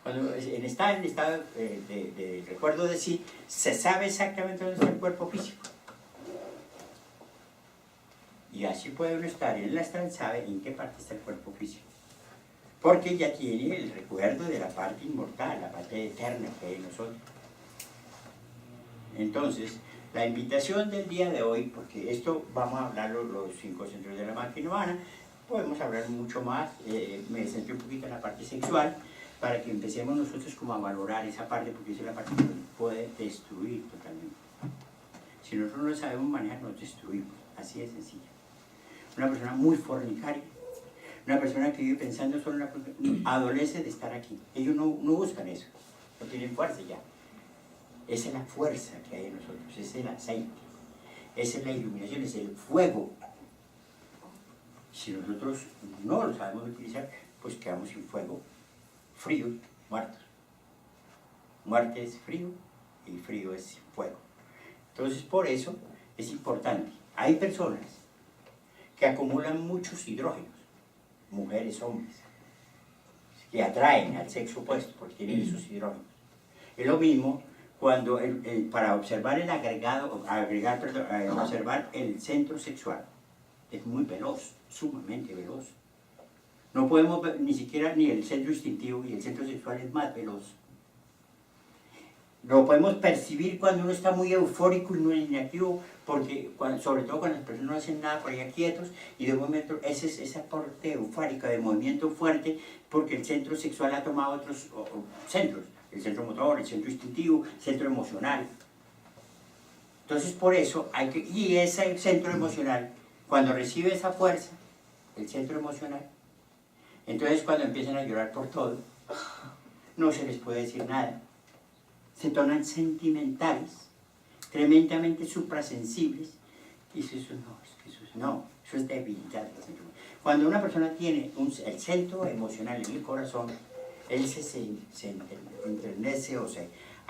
Cuando está en el estado de recuerdo de sí, se sabe exactamente dónde está el cuerpo físico. Y así puede uno estar en el astral, sabe en qué parte está el cuerpo físico. Porque ya tiene el recuerdo de la parte inmortal, la parte eterna que hay en nosotros. Entonces, la invitación del día de hoy, porque esto vamos a hablar los 5 centros de la máquina humana, podemos hablar mucho más, me centré un poquito en la parte sexual, para que empecemos nosotros como a valorar esa parte, porque esa es la parte que nos puede destruir totalmente. Si nosotros no lo sabemos manejar, nos destruimos, así de sencillo. Una persona muy fornicaria, una persona que vive pensando solo en la cosa, adolece de estar aquí. Ellos no buscan eso, no tienen fuerza ya. Esa es la fuerza que hay en nosotros, ese es el aceite, esa es la iluminación, es el fuego. Si nosotros no lo sabemos utilizar, pues quedamos sin fuego, frío, muertos. Muerte es frío y frío es fuego. Entonces, por eso es importante. Hay personas que acumulan muchos hidrógenos, mujeres, hombres, que atraen al sexo opuesto porque tienen esos hidrógenos. Es lo mismo cuando para observar el observar el centro sexual, es muy veloz, sumamente veloz. No podemos ver ni siquiera ni el centro instintivo, y el centro sexual es más veloz. Lo podemos percibir cuando uno está muy eufórico y muy inactivo, porque sobre todo cuando las personas no hacen nada por allá quietos, y de momento esa parte eufórica de movimiento fuerte, porque el centro sexual ha tomado otros centros, el centro motor, el centro instintivo, el centro emocional. Entonces por eso y ese centro emocional, cuando recibe esa fuerza, el centro emocional, entonces cuando empiezan a llorar por todo, no se les puede decir nada. Se tornan sentimentales, tremendamente suprasensibles, y eso es debilidad. Cuando una persona tiene el centro emocional en el corazón, él se enternece o se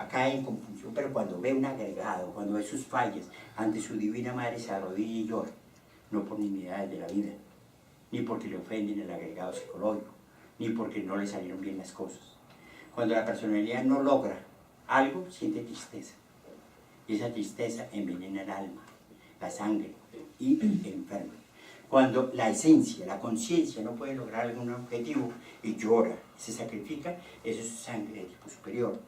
cae en confusión, pero cuando ve un agregado, cuando ve sus fallas ante su divina madre, se arrodilla y llora, no por nimiedades de la vida, ni porque le ofenden el agregado psicológico, ni porque no le salieron bien las cosas. Cuando la personalidad no logra algo, siente tristeza, y esa tristeza envenena el alma, la sangre, y enferma. Cuando la esencia, la conciencia no puede lograr algún objetivo y llora, se sacrifica, eso es sangre de tipo superior,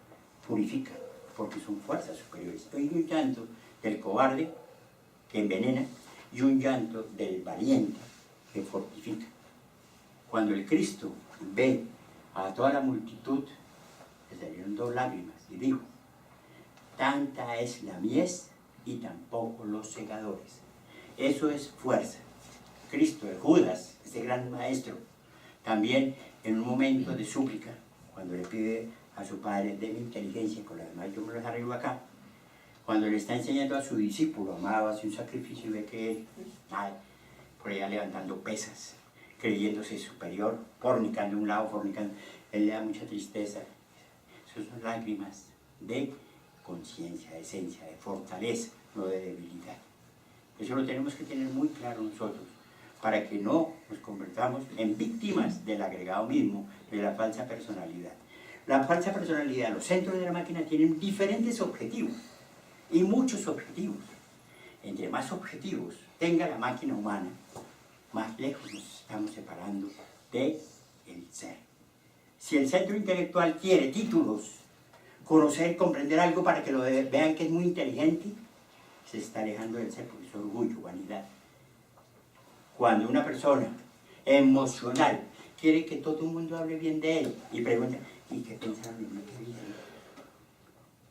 purifica, porque son fuerzas superiores. Hay un llanto del cobarde que envenena y un llanto del valiente que fortifica. Cuando el Cristo ve a toda la multitud, le salieron 2 lágrimas y dijo: tanta es la mies y tampoco los segadores. Eso es fuerza. Cristo, el Judas, ese gran maestro, también en un momento de súplica, cuando le pide a su padre: de mi inteligencia, con la demás yo me los arreglo acá, cuando le está enseñando a su discípulo, amado, hace un sacrificio y ve que él, por allá levantando pesas, creyéndose superior, fornicando de un lado, fornicando, él le da mucha tristeza. Esas son lágrimas de conciencia, de esencia, de fortaleza, no de debilidad. Eso lo tenemos que tener muy claro nosotros, para que no nos convertamos en víctimas del agregado mismo, de la falsa personalidad. La falsa personalidad, los centros de la máquina tienen diferentes objetivos, y muchos objetivos. Entre más objetivos tenga la máquina humana, más lejos nos estamos separando del ser. Si el centro intelectual quiere títulos, conocer, comprender algo para que lo vean que es muy inteligente, se está alejando del ser porque es orgullo, vanidad. Cuando una persona emocional quiere que todo el mundo hable bien de él y pregunta, ¿y qué pensaron de mí? ¿Qué dicen?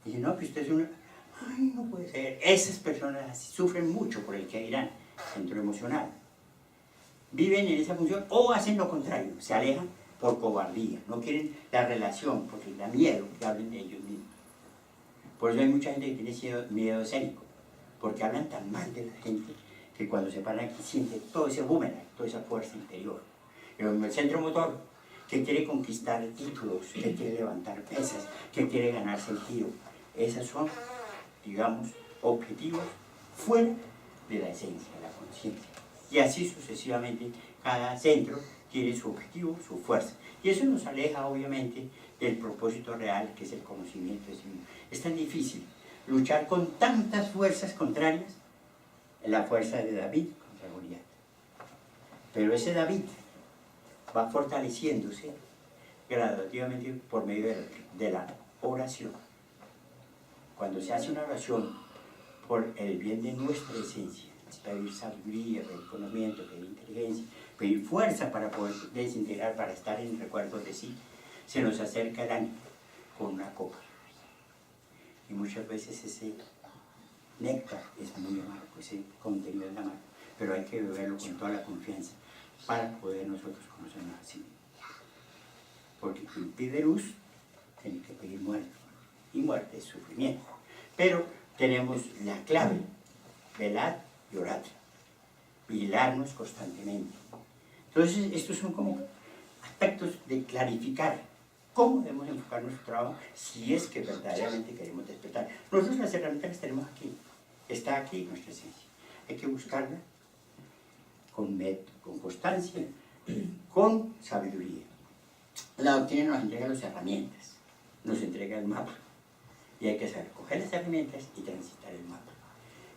Dice, no, que usted es una... Ay, no puede ser. Esas personas sufren mucho por el que dirán, centro emocional. Viven en esa función o hacen lo contrario, se alejan por cobardía, no quieren la relación porque les da miedo que hablen de ellos mismos. Por eso hay mucha gente que tiene miedo escénico, porque hablan tan mal de la gente que cuando se paran aquí siente todo ese boomerang, toda esa fuerza interior. Pero el centro motor, que quiere conquistar títulos, que quiere levantar pesas, que quiere ganarse el tiro, esos son, digamos, objetivos fuera de la esencia, de la conciencia. Y así sucesivamente, cada centro tiene su objetivo, su fuerza. Y eso nos aleja, obviamente, del propósito real, que es el conocimiento de sí mismo. Es tan difícil luchar con tantas fuerzas contrarias, la fuerza de David contra Goliat. Pero ese David va fortaleciéndose graduativamente por medio de la oración. Cuando se hace una oración por el bien de nuestra esencia, es pedir sabiduría, pedir conocimiento, pedir inteligencia, pedir fuerza para poder desintegrar, para estar en recuerdo de sí, se nos acerca el ánimo con una copa. Y muchas veces ese néctar es muy amargo, ese contenido es amargo, pero hay que beberlo con toda la confianza para poder nosotros conocernos así. Porque quien pide luz tiene que pedir muerte, y muerte es sufrimiento. Pero tenemos la clave, velad y orad, vigilarnos constantemente. Entonces, estos son como aspectos de clarificar cómo debemos enfocar nuestro trabajo si es que verdaderamente queremos despertar. Nosotros las herramientas las tenemos aquí, está aquí nuestra esencia. Hay que buscarla con método, con constancia, con sabiduría. La doctrina nos entrega las herramientas, nos entrega el mapa. Y hay que saber coger las herramientas y transitar el mapa.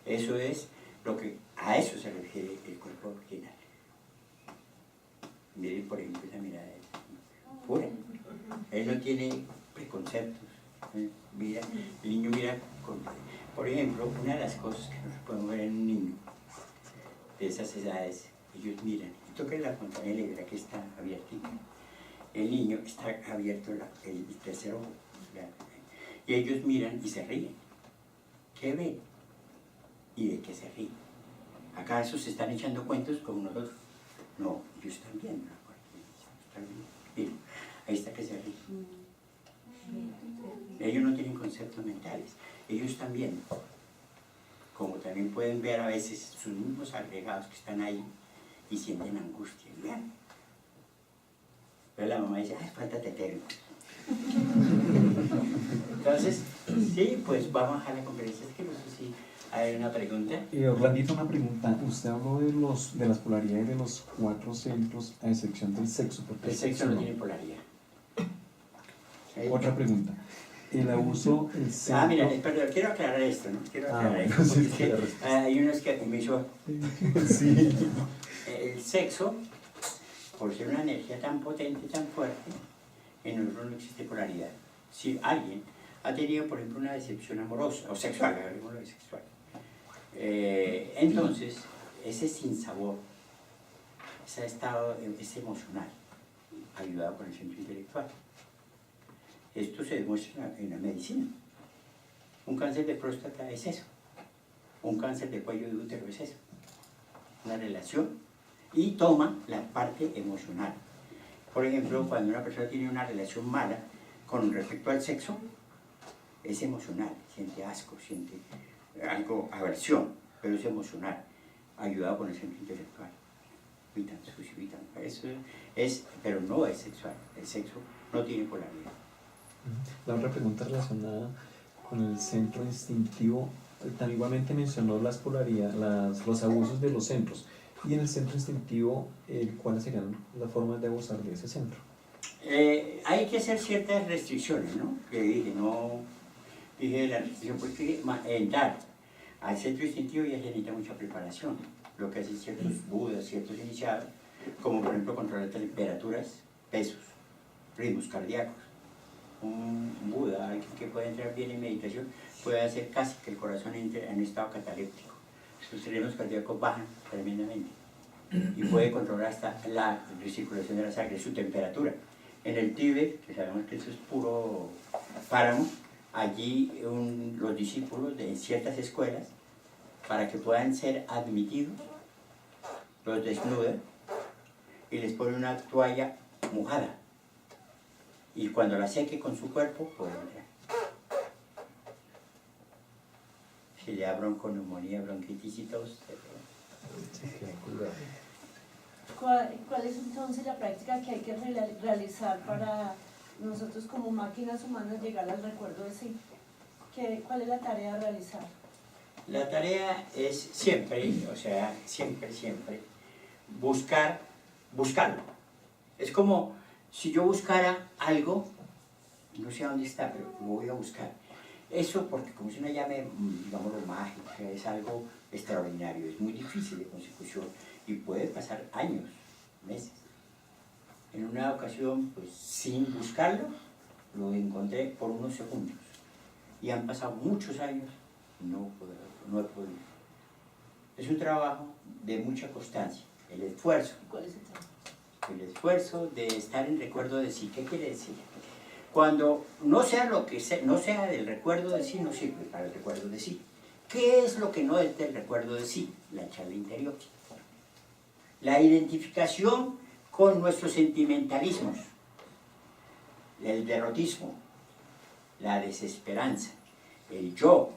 Eso es lo que, a eso se refiere el cuerpo original. Miren, por ejemplo, esa mirada pura. Él no tiene preconceptos. Mira, el niño mira con... Por ejemplo, una de las cosas que nosotros podemos ver en un niño de esas edades, ellos miran y tocan la fontanela y verá que está abiertita. El niño está abierto el tercer ojo. Y ellos miran y se ríen. ¿Qué ven? ¿Y de qué se ríen? ¿Acaso se están echando cuentos como nosotros? No, ellos están viendo. Miren, ahí está que se ríen. Ellos no tienen conceptos mentales. Ellos están viendo. Como también pueden ver a veces sus mismos agregados que están ahí y sienten angustia. Vean. Pero la mamá dice, ay, falta tetero. Entonces, sí, pues vamos a la conferencia. Es que no sé si hay una pregunta. Orlandito, una pregunta. Usted habló de las polaridades de los 4 centros, a excepción del sexo. Porque El sexo no tiene polaridad. Otra pregunta. El abuso, el centro... mira, perdón, quiero aclarar esto, ¿no? Quiero aclarar esto, sí, porque es que hay unos que me hizo... Sí. El sexo, por ser una energía tan potente, tan fuerte, en nosotros no existe polaridad. Si alguien ha tenido, por ejemplo, una decepción amorosa, o sexual, hagámoslo de sexual, entonces, ese sinsabor, ese estado, ese emocional, ayudado con el centro intelectual. Esto se demuestra en la medicina. Un cáncer de próstata es eso. Un cáncer de cuello de útero es eso. Una relación y toma la parte emocional. Por ejemplo, cuando una persona tiene una relación mala con respecto al sexo, es emocional, siente asco, siente algo, aversión, pero es emocional, ayudado con el centro intelectual. Evitan sucio, evitan. Eso es, pero no es sexual. El sexo no tiene polaridad. La otra pregunta relacionada con el centro instintivo, tan igualmente mencionó las polaridades, los abusos de los centros. Y en el centro instintivo, ¿cuáles serían las formas de abusar de ese centro? Hay que hacer ciertas restricciones, ¿no? Que dije la restricción, porque entrar al centro instintivo ya se necesita mucha preparación. Lo que hacen ciertos budas, ciertos iniciados, como por ejemplo controlar temperaturas, pesos, ritmos cardíacos. un Buda, alguien que puede entrar bien en meditación, puede hacer casi que el corazón entre en un estado cataléptico. Sus ritmos cardíacos bajan tremendamente y puede controlar hasta la recirculación de la sangre, su temperatura. En el Tíbet, que sabemos que eso es puro páramo, allí los discípulos de ciertas escuelas, para que puedan ser admitidos, los desnudan y les ponen una toalla mojada. Y cuando la seque con su cuerpo, puede entrar. Si le da bronconeumonía, bronquitis y tos, ¿Cuál es entonces la práctica que hay que realizar para nosotros como máquinas humanas llegar al recuerdo de sí? ¿Cuál es la tarea a realizar? La tarea es siempre, o sea, siempre, buscarlo. Es como si yo buscara algo, no sé dónde está, pero lo voy a buscar. Eso porque como es una llave, digámoslo, mágica, es algo extraordinario, es muy difícil de consecución y puede pasar años, meses. En una ocasión, pues sin buscarlo, lo encontré por unos segundos. Y han pasado muchos años y no he podido. Es un trabajo de mucha constancia, el esfuerzo. ¿Cuál es el trabajo? El esfuerzo de estar en recuerdo de sí. ¿Qué quiere decir? Cuando no sea lo que sea, no sea del recuerdo de sí, no sirve para el recuerdo de sí. ¿Qué es lo que no es del recuerdo de sí? La charla interior. La identificación con nuestros sentimentalismos, el derrotismo, la desesperanza, el yo,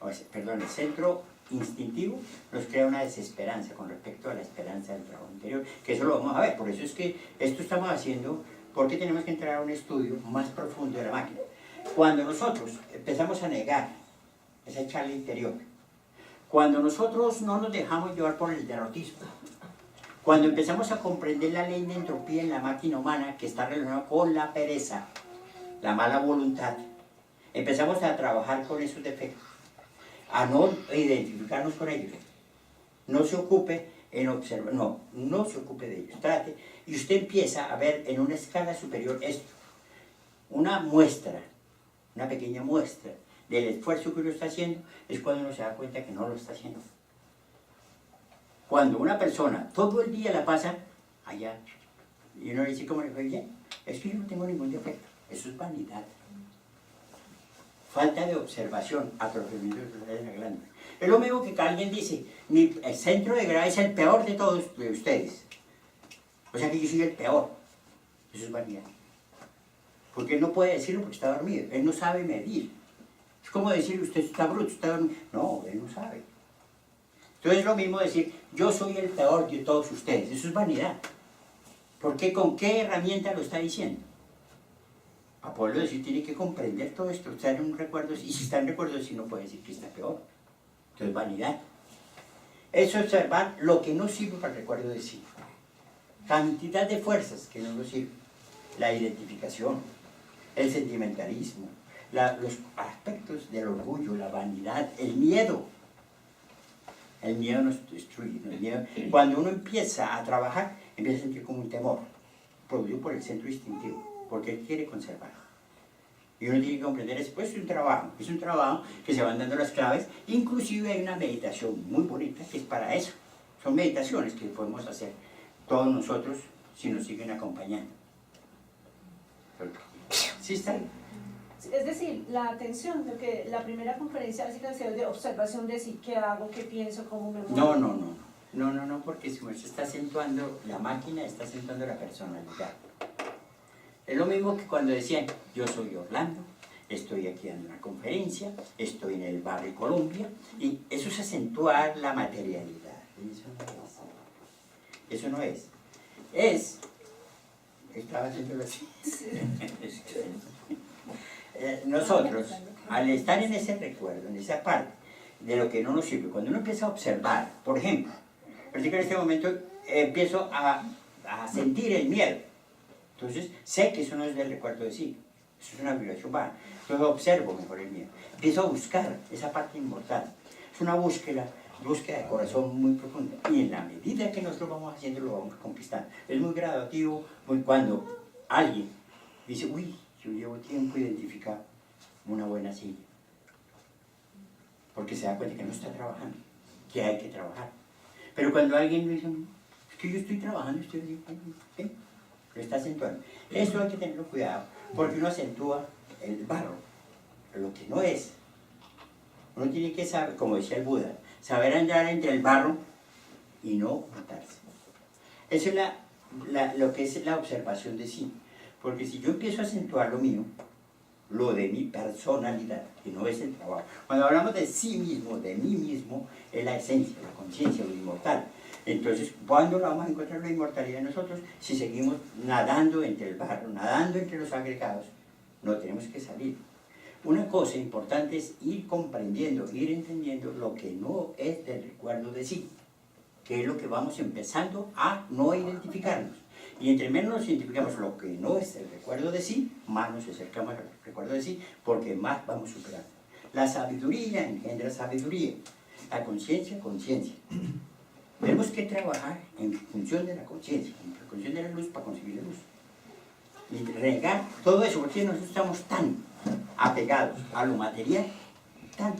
el centro instintivo nos crea una desesperanza con respecto a la esperanza del trabajo interior, que eso lo vamos a ver. Por eso es que esto estamos haciendo, porque tenemos que entrar a un estudio más profundo de la máquina. Cuando nosotros empezamos a negar esa charla interior, cuando nosotros no nos dejamos llevar por el derrotismo, cuando empezamos a comprender la ley de entropía en la máquina humana que está relacionada con la pereza, la mala voluntad, empezamos a trabajar con esos defectos, a no identificarnos con ellos. No se ocupe en observar, no se ocupe de ellos. Trate, y usted empieza a ver en una escala superior esto, una muestra, una pequeña muestra del esfuerzo que uno está haciendo, es cuando uno se da cuenta que no lo está haciendo. Cuando una persona todo el día la pasa allá, y uno le dice, ¿cómo le fue bien? Es que yo no tengo ningún defecto. Eso es vanidad. Falta de observación, atrofiamiento de la glándula. Es lo mismo que alguien dice, el centro de gravedad es el peor de todos de ustedes. O sea que yo soy el peor. Eso es vanidad. Porque él no puede decirlo porque está dormido. Él no sabe medir. Es como decir, usted está bruto, está dormido. No, él no sabe. Entonces es lo mismo decir, yo soy el peor de todos ustedes. Eso es vanidad. ¿Por qué? ¿Con qué herramienta lo está diciendo? Para poderlo decir, tiene que comprender todo esto. Está en un recuerdo, y si está en recuerdo, sí no puede decir que está peor. Entonces, vanidad. Es observar lo que no sirve para el recuerdo de sí. Cantidad de fuerzas que no nos sirven. La identificación, el sentimentalismo, los aspectos del orgullo, la vanidad, el miedo. El miedo nos destruye. El miedo, cuando uno empieza a trabajar, empieza a sentir como un temor, producido por el centro instintivo, porque él quiere conservar. Y uno tiene que comprender, después es un trabajo que se van dando las claves, inclusive hay una meditación muy bonita que es para eso. Son meditaciones que podemos hacer todos nosotros si nos siguen acompañando. ¿Sí está? Es decir, la atención, lo que la primera conferencia básica es de observación de sí, qué hago, qué pienso, cómo me muevo. No, porque si se está acentuando, la máquina está acentuando la personalidad. Es lo mismo que cuando decían, yo soy Orlando, estoy aquí dando una conferencia, estoy en el barrio Colombia, y eso es acentuar la materialidad. Eso no es. Estaba haciéndolo así. Nosotros, al estar en ese recuerdo, en esa parte de lo que no nos sirve, cuando uno empieza a observar, por ejemplo, en este momento empiezo a sentir el miedo, entonces sé que eso no es del recuerdo de sí, eso es una vibración baja, entonces observo mejor el miedo, empiezo a buscar esa parte inmortal, es una búsqueda de corazón muy profunda, y en la medida que nosotros vamos haciendo lo vamos conquistando. Es muy graduativo, cuando alguien dice, uy, yo llevo tiempo identificado una buena silla. Porque se da cuenta que no está trabajando, que hay que trabajar. Pero cuando alguien me dice, es que yo estoy trabajando, estoy diciendo, ¿qué? Lo está acentuando. Eso hay que tenerlo cuidado, porque uno acentúa el barro, lo que no es. Uno tiene que saber, como decía el Buda, saber andar entre el barro y no matarse. Eso es lo que es la observación de sí. Porque si yo empiezo a acentuar lo mío, lo de mi personalidad, que no es el trabajo. Cuando hablamos de sí mismo, de mí mismo, es la esencia, la conciencia, lo inmortal. Entonces, ¿cuándo vamos a encontrar la inmortalidad en nosotros? Si seguimos nadando entre el barro, nadando entre los agregados, no tenemos que salir. Una cosa importante es ir comprendiendo, ir entendiendo lo que no es del recuerdo de sí, que es lo que vamos empezando a no identificarnos. Y entre menos nos identificamos lo que no es el recuerdo de sí, más nos acercamos al recuerdo de sí, porque más vamos superando. La sabiduría engendra sabiduría, la conciencia, conciencia. Tenemos que trabajar en función de la conciencia, en función de la luz para conseguir la luz. Y regar todo eso, porque nosotros estamos tan apegados a lo material, tan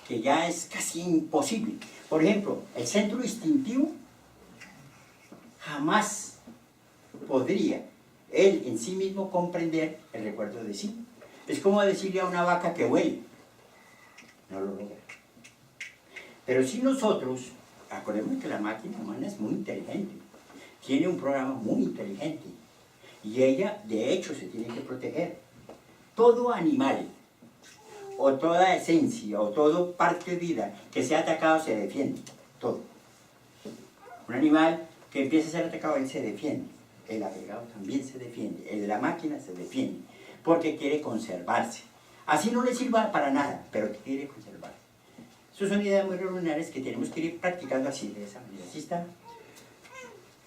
que ya es casi imposible. Por ejemplo, el centro instintivo jamás podría él en sí mismo comprender el recuerdo de sí. Es como decirle a una vaca que huele, no lo logra. Pero si nosotros, acordemos que la máquina humana es muy inteligente, tiene un programa muy inteligente, y ella de hecho se tiene que proteger. Todo animal, o toda esencia, o toda parte de vida que sea atacado se defiende, todo. Un animal que empieza a ser atacado, él se defiende. El agregado también se defiende. El de la máquina se defiende. Porque quiere conservarse. Así no le sirva para nada, pero quiere conservarse. Esas son ideas muy revolucionarias que tenemos que ir practicando así, de esa manera. ¿Sí está?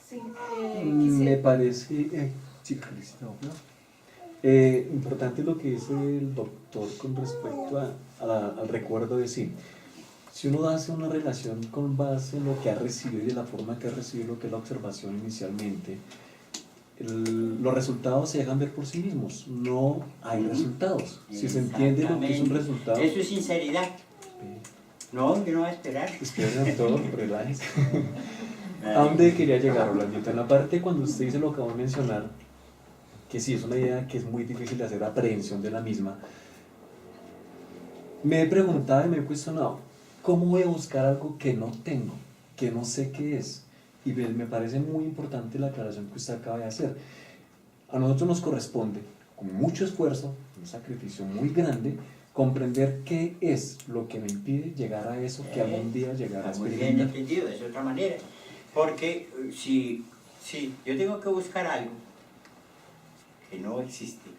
Sí, Me parece, sí, importante lo que dice el doctor con respecto al recuerdo de sí. Si uno hace una relación con base en lo que ha recibido y de la forma que ha recibido lo que es la observación inicialmente, los resultados se dejan ver por sí mismos, no hay resultados. Si se entiende lo que es un resultado... Eso es sinceridad. No, yo no voy a esperar. Espera, doctor, relájese. ¿A dónde quería llegar, Orlandito? En la parte cuando usted dice lo que acabo de mencionar, que sí, es una idea que es muy difícil de hacer aprehensión de la misma, me he preguntado y me he cuestionado, ¿cómo voy a buscar algo que no tengo, que no sé qué es? Y me parece muy importante la aclaración que usted acaba de hacer. A nosotros nos corresponde, con mucho esfuerzo, un sacrificio muy grande, comprender qué es lo que me impide llegar a eso que algún día llegará a experimentar. Muy bien entendido, de otra manera. Porque si yo tengo que buscar algo que no existe,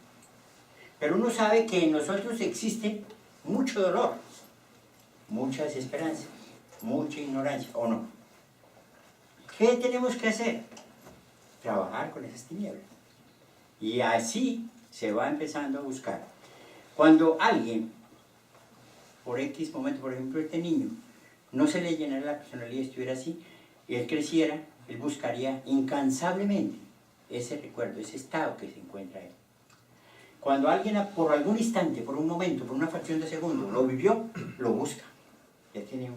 pero uno sabe que en nosotros existe mucho dolor, mucha desesperanza, mucha ignorancia, ¿o no? ¿Qué tenemos que hacer? Trabajar con esas tinieblas. Y así se va empezando a buscar. Cuando alguien, por X momento, por ejemplo este niño, no se le llenara la personalidad y estuviera así, y él creciera, él buscaría incansablemente ese recuerdo, ese estado que se encuentra él. Cuando alguien por algún instante, por un momento, por una fracción de segundo, lo vivió, lo busca. Ya tiene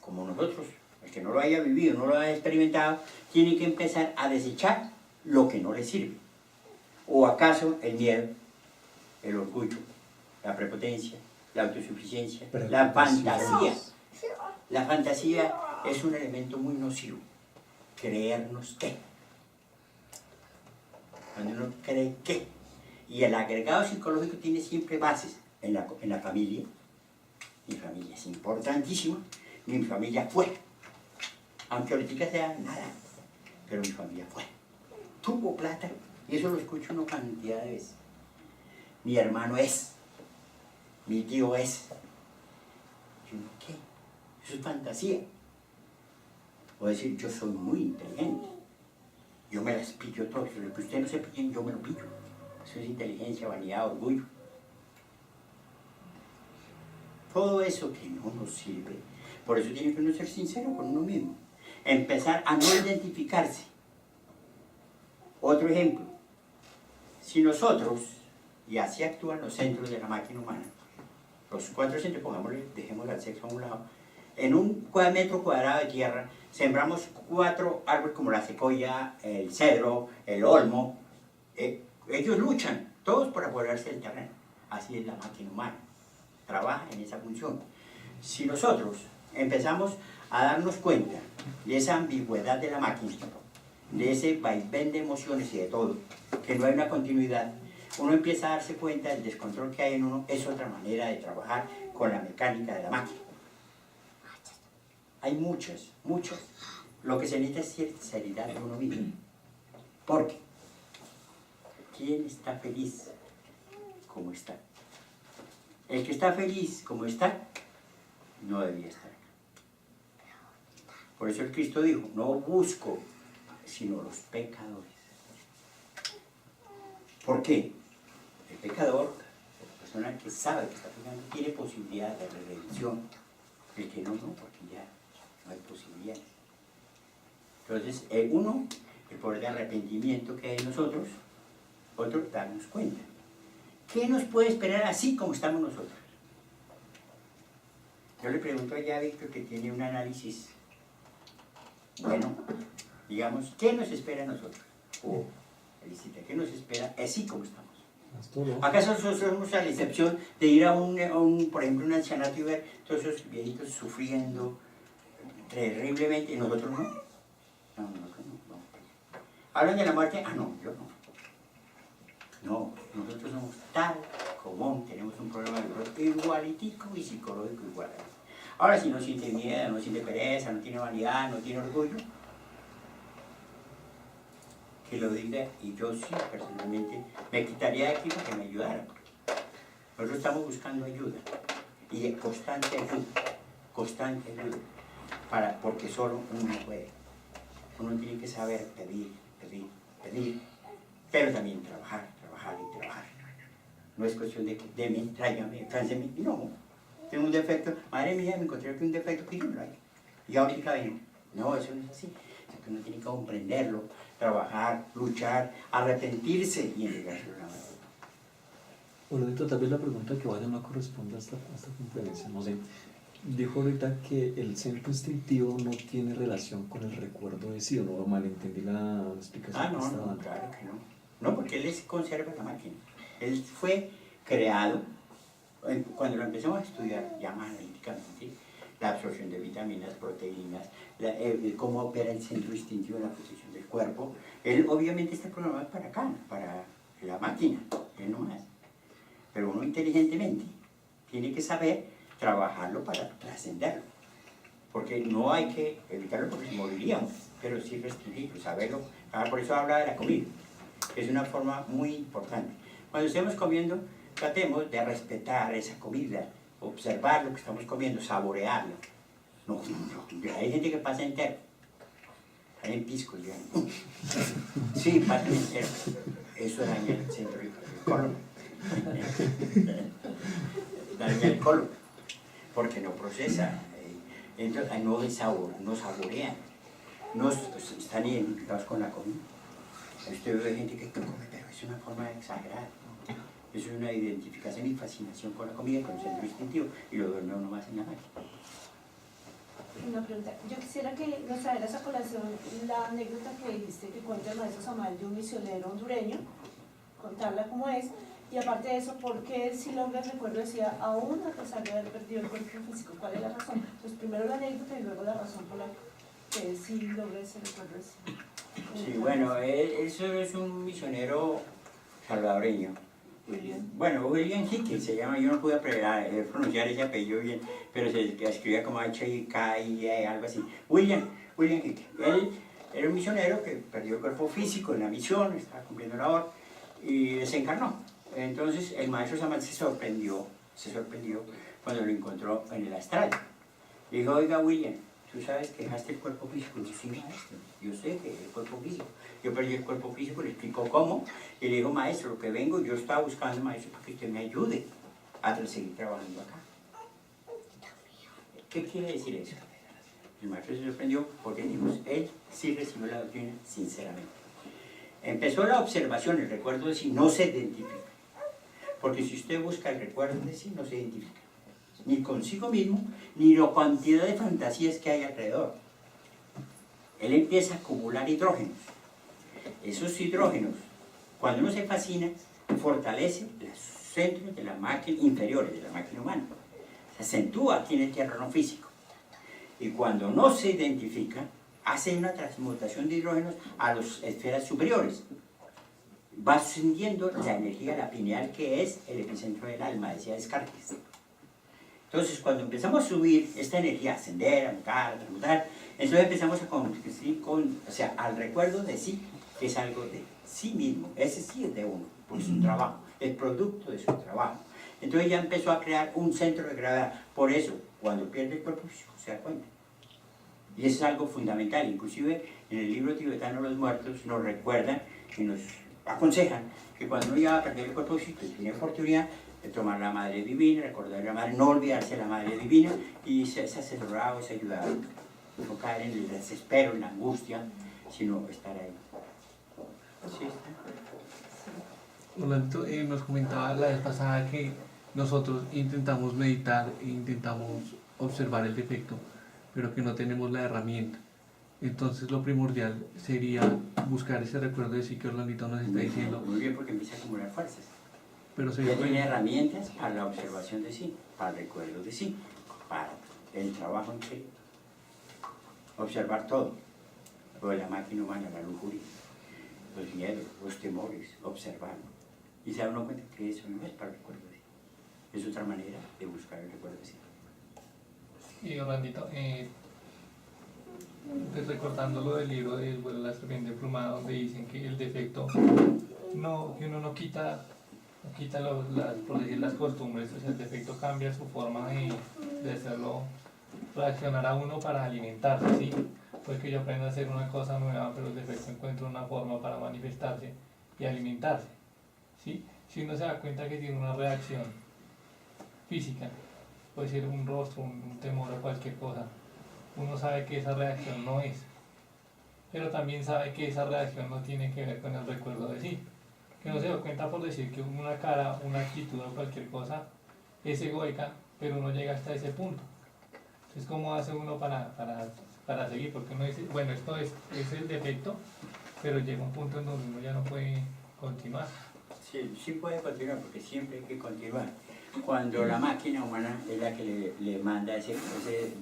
como nosotros, el que no lo haya vivido, no lo haya experimentado, tiene que empezar a desechar lo que no le sirve. O acaso el miedo, el orgullo, la prepotencia, la autosuficiencia, la fantasía. La fantasía es un elemento muy nocivo. Creernos que. Cuando uno cree que. Y el agregado psicológico tiene siempre bases en la familia. Mi familia es importantísima. Mi familia fue. Aunque ahorita sea nada. Pero mi familia fue. Tuvo plata. Y eso lo escucho una cantidad de veces. Mi hermano es. Mi tío es. Yo, ¿qué? Eso es fantasía. O decir, yo soy muy inteligente. Yo me las pillo todo. Lo que usted no se pillen, yo me lo pillo. Eso es inteligencia, vanidad, orgullo. Todo eso que no nos sirve. Por eso tiene que uno ser sincero con uno mismo. Empezar a no identificarse. Otro ejemplo. Si nosotros, y así actúan los centros de la máquina humana, los 4 centros, pongámosle, dejemos al sexo a un lado, en un metro cuadrado de tierra sembramos 4 árboles como la secoya, el cedro, el olmo. Ellos luchan, todos por apoderarse del terreno. Así es la máquina humana, trabaja en esa función. Si nosotros empezamos a darnos cuenta de esa ambigüedad de la máquina, de ese vaivén de emociones y de todo, que no hay una continuidad, uno empieza a darse cuenta del descontrol que hay en uno, es otra manera de trabajar con la mecánica de la máquina. Hay muchas. Lo que se necesita es cierta seriedad de uno mismo. Porque, ¿quién está feliz como está? El que está feliz como está, no debía estar acá. Por eso el Cristo dijo, no busco sino los pecadores. ¿Por qué? El pecador, la persona que sabe que está pecando, tiene posibilidad de redención. El que no, porque ya no hay posibilidades. Entonces, uno, el poder de arrepentimiento que hay en nosotros, otro, darnos cuenta. ¿Qué nos puede esperar así como estamos nosotros? Yo le pregunto allá a Víctor, que tiene un análisis, bueno, digamos, ¿qué nos espera a nosotros? Felicita, ¿qué nos espera así como estamos? ¿Acaso nosotros somos a la excepción de ir a un por ejemplo, un ancianato y ver todos esos viejitos sufriendo terriblemente y nosotros no? No, nosotros no. ¿Hablan de la muerte? Ah, no, yo no. No, nosotros somos tal como tenemos un problema de dolor igualitico y psicológico igual. Ahora, si no siente miedo, no siente pereza, no tiene vanidad, no tiene orgullo, que lo diga, y yo sí, personalmente, me quitaría de aquí para que me ayudara. Nosotros estamos buscando ayuda, y constante ayuda, porque solo uno puede. Uno tiene que saber pedir, pero también trabajar. No es cuestión de que deme, tráigame, tránseme, no. Tengo un defecto, madre mía, me encontré aquí un defecto que yo no hay. Y ahorita vengo. No, eso no es así. Es que uno tiene que comprenderlo, trabajar, luchar, arrepentirse y entregárselo a la mano. Bueno, Víctor, tal vez la pregunta que vaya no corresponde a esta conferencia, no sé. Dijo ahorita que el centro instintivo no tiene relación con el recuerdo de sí, o no malentendí la explicación que estaba dando. Claro que no. No, porque él conserva la máquina. Él fue creado, cuando lo empezamos a estudiar ya más analíticamente, la absorción de vitaminas, proteínas, cómo opera el centro instintivo en la posición del cuerpo. Él obviamente está programado para acá, para la máquina, él no más. Pero uno inteligentemente tiene que saber trabajarlo para trascenderlo. Porque no hay que evitarlo porque moriríamos, pero sí restringirlo, saberlo. Por eso habla de la comida. Es una forma muy importante. Cuando estemos comiendo, tratemos de respetar esa comida, observar lo que estamos comiendo, saborearlo. No, hay gente que pasa entero. Hay en pisco, digamos. Sí, pasa entero. Eso daña el centro del colon. Daña el colon, porque no procesa. Entonces, no de sabor, no saborean. No están identificados con la comida. Usted ve gente que come, pero es una forma exagerada. Eso es una identificación y fascinación con la comida, con el centro instintivo, y lo duerme uno más en la máquina. Una pregunta. Yo quisiera que nos trajeras a colación la anécdota que dijiste que cuenta el maestro Samael de un misionero hondureño, contarla como es, y aparte de eso, ¿por qué si logra el recuerdo decía, aún a pesar de haber perdido el cuerpo físico? ¿Cuál es la razón? Entonces, primero la anécdota y luego la razón por la que sí logra ese recuerdo. Sí, bueno, eso es un misionero salvadoreño. Bueno, William Hickey se llama, yo no pude pronunciar ese apellido bien, pero se escribía como H-I-K-I, algo así. William Hickey. Él era un misionero que perdió el cuerpo físico en la misión, estaba cumpliendo labor y desencarnó. Entonces el maestro Samuel se sorprendió cuando lo encontró en el astral. Le dijo, oiga William, ¿tú sabes que dejaste el cuerpo físico? Yo sí, maestro, yo sé que el cuerpo físico. Yo perdí el cuerpo físico, le explicó cómo, y le dijo, maestro, lo que vengo, yo estaba buscando, maestro, para que usted me ayude a seguir trabajando acá. ¿Qué quiere decir eso? El maestro se sorprendió porque dijo, él sí recibió la doctrina sinceramente. Empezó la observación, el recuerdo de sí no se identifica. Porque si usted busca el recuerdo de sí, no se identifica. Ni consigo mismo, ni la cantidad de fantasías que hay alrededor. Él empieza a acumular hidrógenos. Esos hidrógenos, cuando uno se fascina, fortalece los centros de la máquina, inferiores de la máquina humana. Se acentúa aquí en el terreno físico. Y cuando no se identifica, hace una transmutación de hidrógenos a las esferas superiores. Va ascendiendo la energía, la pineal, que es el epicentro del alma, decía Descartes. Entonces, cuando empezamos a subir esta energía, a ascender, a mutar, a transmutar, entonces empezamos a conducir al recuerdo de sí, que es algo de sí mismo. Ese sí es de uno, porque es un trabajo, es producto de su trabajo. Entonces ya empezó a crear un centro de gravedad. Por eso, cuando pierde el cuerpo físico, se da cuenta. Y eso es algo fundamental. Inclusive, en el libro tibetano Los Muertos nos recuerdan y nos aconsejan que cuando uno ya va a perder el cuerpo físico, tiene oportunidad de tomar la Madre Divina, recordar a la Madre, no olvidarse de la Madre Divina y se asesorado, se ayudado. No caer en el desespero, en la angustia, sino estar ahí. ¿Sí está? Rolando nos comentaba la vez pasada que nosotros intentamos meditar e intentamos observar el defecto, pero que no tenemos la herramienta. Entonces lo primordial sería buscar ese recuerdo de sí que Orlandito nos está diciendo. Muy bien, porque empieza a acumular fuerzas. Pero ya tiene herramientas para la observación de sí, para el recuerdo de sí, para el trabajo en sí. Observar todo, lo de la máquina humana, la lujuria, los miedos, los temores, observarlo. Y se da uno cuenta que eso no es para el recuerdo de sí, es otra manera de buscar el recuerdo de sí. Y Orlandito, pues recordando lo del libro del vuelo de la serpiente emplumada, donde dicen que el defecto, no, que uno no quita por decir las costumbres, o sea, el defecto cambia su forma de hacerlo reaccionar a uno para alimentarse, ¿sí? Puede que yo aprenda a hacer una cosa nueva, pero el defecto encuentra una forma para manifestarse y alimentarse, ¿sí? Si uno se da cuenta que tiene una reacción física, puede ser un rostro, un temor o cualquier cosa, uno sabe que esa reacción no es, pero también sabe que esa reacción no tiene que ver con el recuerdo de sí, que no se da cuenta por decir que una cara, una actitud o cualquier cosa es egoica, pero no llega hasta ese punto. Entonces, ¿cómo hace uno para seguir? Porque uno dice, bueno, esto es el defecto, pero llega un punto en donde uno ya no puede continuar. Sí, sí puede continuar, porque siempre hay que continuar. Cuando la máquina humana es la que le manda ese,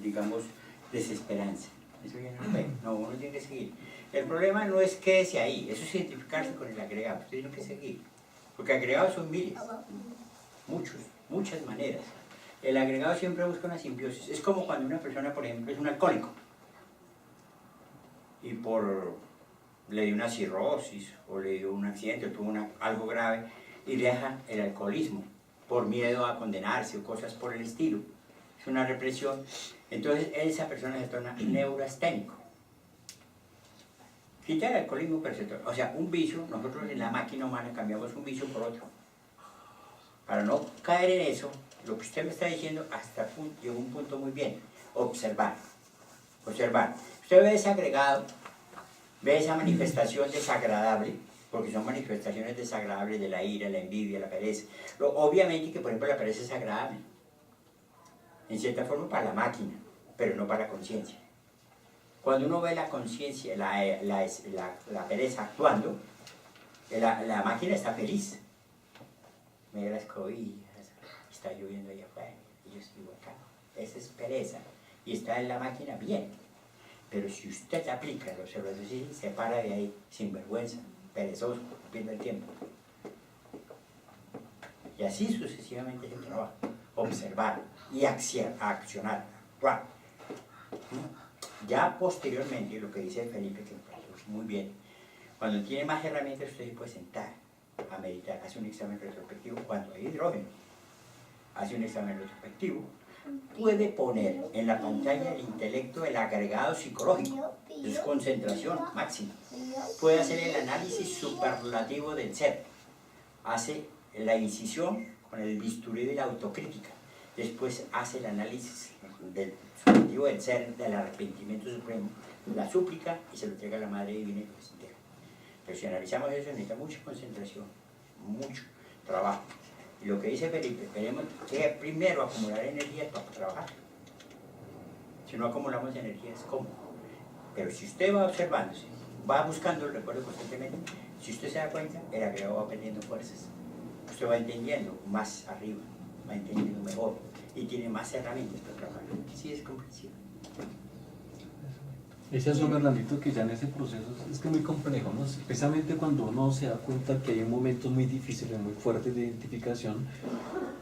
digamos, desesperanza. Eso ya no puede, no, uno tiene que seguir. El problema no es quédese ahí, eso es identificarse con el agregado, usted tiene que seguir. Porque agregados son miles, muchas maneras. El agregado siempre busca una simbiosis. Es como cuando una persona, por ejemplo, es un alcohólico y le dio una cirrosis o le dio un accidente o tuvo algo grave y deja el alcoholismo por miedo a condenarse o cosas por el estilo. Es una represión. Entonces esa persona se torna neurasténico. Quita el alcoholismo, pero se torna, o sea, un vicio, nosotros en la máquina humana cambiamos un vicio por otro. Para no caer en eso, lo que usted me está diciendo hasta llegó un punto muy bien. Observar. Observar. Usted ve ese agregado, ve esa manifestación desagradable, porque son manifestaciones desagradables de la ira, la envidia, la pereza. Obviamente que, por ejemplo, la pereza es agradable. En cierta forma para la máquina, pero no para la conciencia. Cuando uno ve la conciencia, la pereza actuando, la máquina está feliz. Mira las cobijas, está lloviendo allá afuera, y yo estoy acá. Esa es pereza, y está en la máquina bien. Pero si usted aplica el observador, se para de ahí sin vergüenza, perezoso, pierde el tiempo. Y así sucesivamente es el trabajo. Observar y accionar, actuar. Ya posteriormente, lo que dice Felipe, que me parece muy bien, cuando tiene más herramientas usted se puede sentar a meditar, hace un examen retrospectivo cuando hay hidrógeno, hace un examen retrospectivo, puede poner en la pantalla del intelecto el agregado psicológico, es concentración máxima, puede hacer el análisis superlativo del ser, hace la incisión con el bisturí de la autocrítica, después hace el análisis del subjetivo del ser, del arrepentimiento supremo, la súplica y se lo entrega a la Madre Divina y lo desintegra. Pero si analizamos eso, necesita mucha concentración, mucho trabajo. Y lo que dice Felipe, tenemos que primero acumular energía para trabajar. Si no acumulamos energía, es cómodo. Pero si usted va observándose, va buscando el recuerdo constantemente, si usted se da cuenta, el agregado va perdiendo fuerzas. Usted va entendiendo más arriba, va entendiendo mejor y tiene más herramientas para trabajar. Sí, es comprensible. Ese asume, Orlandito, que ya en ese proceso es que es muy complejo, ¿no? Especialmente cuando uno se da cuenta que hay momentos muy difíciles, muy fuertes de identificación,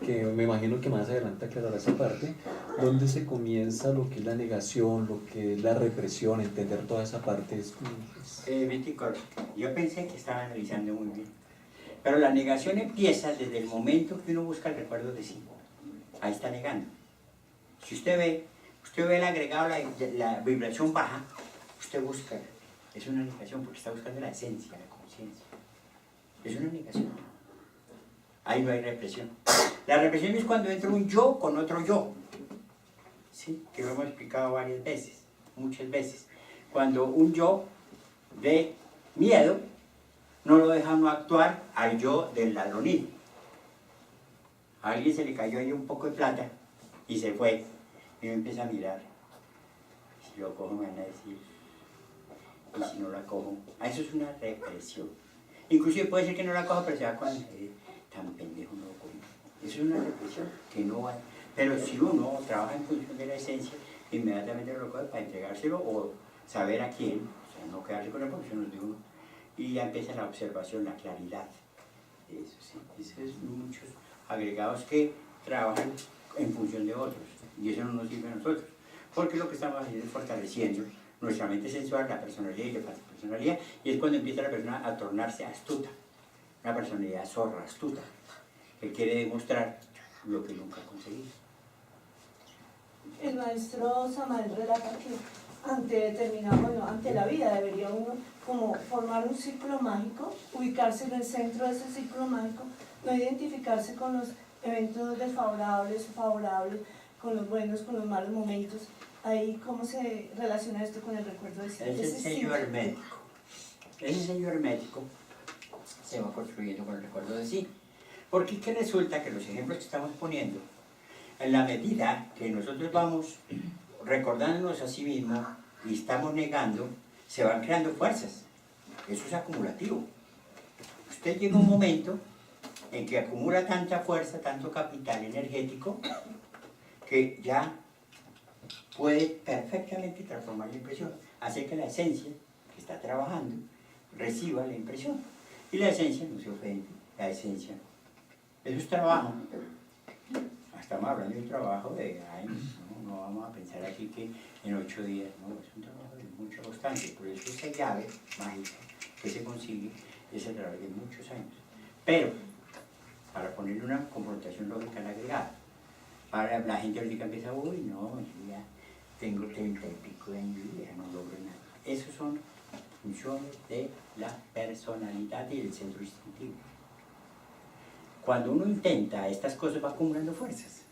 que me imagino que más adelante aclarará esa parte, donde se comienza lo que es la negación, lo que es la represión, entender toda esa parte. Es como, Víctor, yo pensé que estaba analizando muy bien, pero la negación empieza desde el momento que uno busca el recuerdo de sí. Ahí está negando. Si usted ve el agregado, la vibración baja, usted busca, es una negación porque está buscando la esencia, la conciencia. Es una negación. Ahí no hay represión. La represión es cuando entra un yo con otro yo. ¿Sí? Que lo hemos explicado varias veces, muchas veces. Cuando un yo de miedo no lo deja no actuar al yo del ladronismo. A alguien se le cayó ahí un poco de plata y se fue. Y uno empieza a mirar. Si lo cojo me van a decir. Y si no la cojo. Eso es una represión. Inclusive puede ser que no la coja, pero se va con tan pendejo no lo cojo. Eso es una represión que no va. Pero si uno trabaja en función de la esencia, inmediatamente lo coge para entregárselo o saber a quién, o sea, no quedarse con la posición de uno. Y ya empieza la observación, la claridad. Eso sí, esos son muchos agregados que trabajan en función de otros. Y eso no nos sirve a nosotros. Porque lo que estamos haciendo es fortaleciendo nuestra mente sensual, la personalidad y la personalidad. Y es cuando empieza la persona a tornarse astuta. Una personalidad zorra, astuta, que quiere demostrar lo que nunca ha conseguido. El maestro Samael relata que ante la vida debería uno como formar un círculo mágico, ubicarse en el centro de ese círculo mágico, no identificarse con los eventos desfavorables o favorables, con los buenos, con los malos momentos. Ahí, ¿cómo se relaciona esto con el recuerdo de sí? Es el sello hermético. Ese sello hermético se va construyendo con el recuerdo de sí. Porque es que resulta que los ejemplos que estamos poniendo, en la medida que nosotros vamos recordándonos a sí mismos y estamos negando, se van creando fuerzas. Eso es acumulativo. Usted llega a un momento en que acumula tanta fuerza, tanto capital energético, que ya puede perfectamente transformar la impresión, hacer que la esencia que está trabajando reciba la impresión. Y la esencia no se ofende, la esencia. Eso es trabajo. Estamos hablando de un trabajo de años, no vamos a pensar aquí que en 8 días, no, es un trabajo de mucha constancia. Por eso esa llave mágica que se consigue es a través de muchos años. Pero, para ponerle una confrontación lógica al agregado, para la gente ahorita empieza, uy, no, yo ya tengo 30 y pico de años y ya no logro nada. Esas son funciones de la personalidad y del centro instintivo. Cuando uno intenta estas cosas va acumulando fuerzas.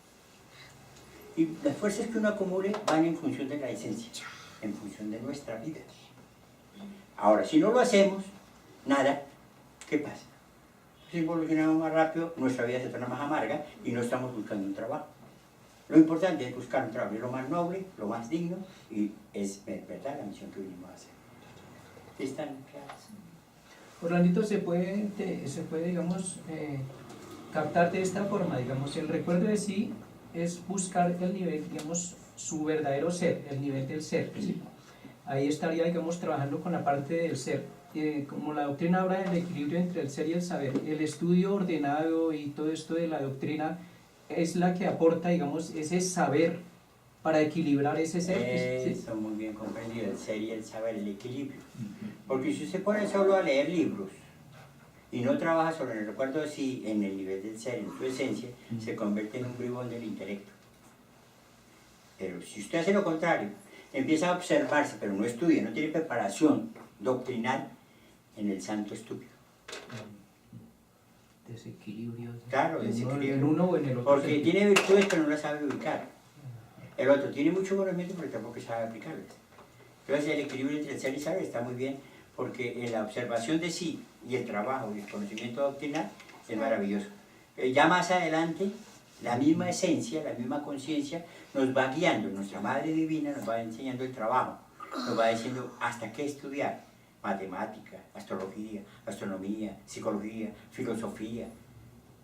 Y las fuerzas que uno acumule van en función de la esencia, en función de nuestra vida. Ahora, si no lo hacemos, nada, ¿qué pasa? Si evolucionamos más rápido, nuestra vida se torna más amarga y no estamos buscando un trabajo. Lo importante es buscar un trabajo, es lo más noble, lo más digno y es verdad la misión que vinimos a hacer. ¿Están claras? Orlandito, se puede digamos, captar de esta forma, digamos, el recuerdo de sí es buscar el nivel, digamos, su verdadero ser, el nivel del ser, ¿sí? Ahí estaría, digamos, trabajando con la parte del ser, como la doctrina habla del equilibrio entre el ser y el saber, el estudio ordenado y todo esto de la doctrina es la que aporta, digamos, ese saber para equilibrar ese ser. Eso, muy bien comprendido, el ser y el saber, el equilibrio. Porque si se pone solo a leer libros y no trabaja sobre el recuerdo de sí en el nivel del ser, en su esencia, se convierte en un bribón del intelecto. Pero si usted hace lo contrario, empieza a observarse, pero no estudia, no tiene preparación doctrinal, en el santo estúpido. Desequilibrio. Claro, desequilibrio. En uno o en el otro. Porque sentido. tiene virtudes pero no las sabe ubicar. El otro tiene mucho conocimiento pero tampoco sabe aplicarlas. Entonces el equilibrio entre el ser y saber está muy bien porque en la observación de sí y el trabajo y el conocimiento doctrinal es maravilloso. Ya más adelante, la misma esencia, la misma conciencia nos va guiando, nuestra Madre Divina nos va enseñando el trabajo, nos va diciendo hasta qué estudiar, matemática, astrología, astronomía, psicología, filosofía.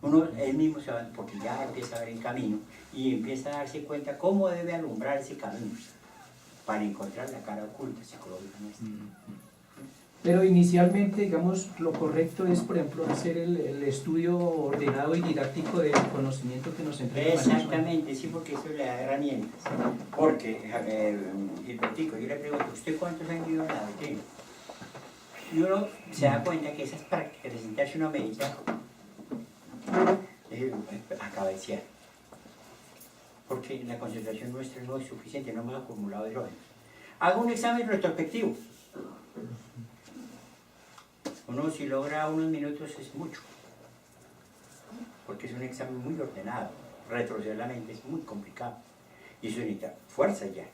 Uno él mismo se va, porque ya empieza a ver el camino y empieza a darse cuenta cómo debe alumbrar ese camino para encontrar la cara oculta psicológica nuestra. Pero inicialmente, digamos, lo correcto es, por ejemplo, hacer el estudio ordenado y didáctico del conocimiento que nos entrega. Exactamente, sí, porque eso le da herramientas. Porque, Gilbertico, yo le pregunto, ¿usted cuántos años vivió en la doctrina? Y uno se da cuenta que esas prácticas de sentarse uno a meditar, a cabecear. Porque la concentración nuestra no es suficiente, no hemos acumulado hidrógeno. Hago un examen retrospectivo. Uno si logra unos minutos es mucho, porque es un examen muy ordenado. Retroceder la mente es muy complicado y eso necesita fuerza ya.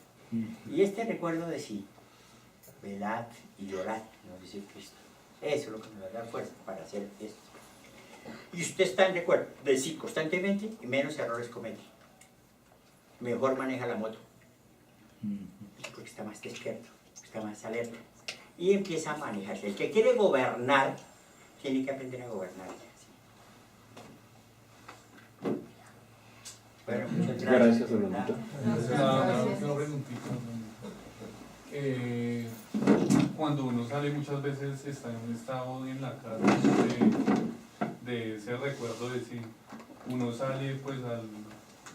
Y este recuerdo de sí, velad y llorad, nos dice Cristo. Eso es lo que nos va a dar fuerza para hacer esto. Y usted está en recuerdo de sí constantemente y menos errores comete. Mejor maneja la moto, porque está más despierto, está más alerta. Y empieza a manejarse. El que quiere gobernar, tiene que aprender a gobernar. Bueno, muchas gracias. Una preguntita. Cuando uno sale muchas veces está en un estado en la casa de ese recuerdo de sí. Uno sale pues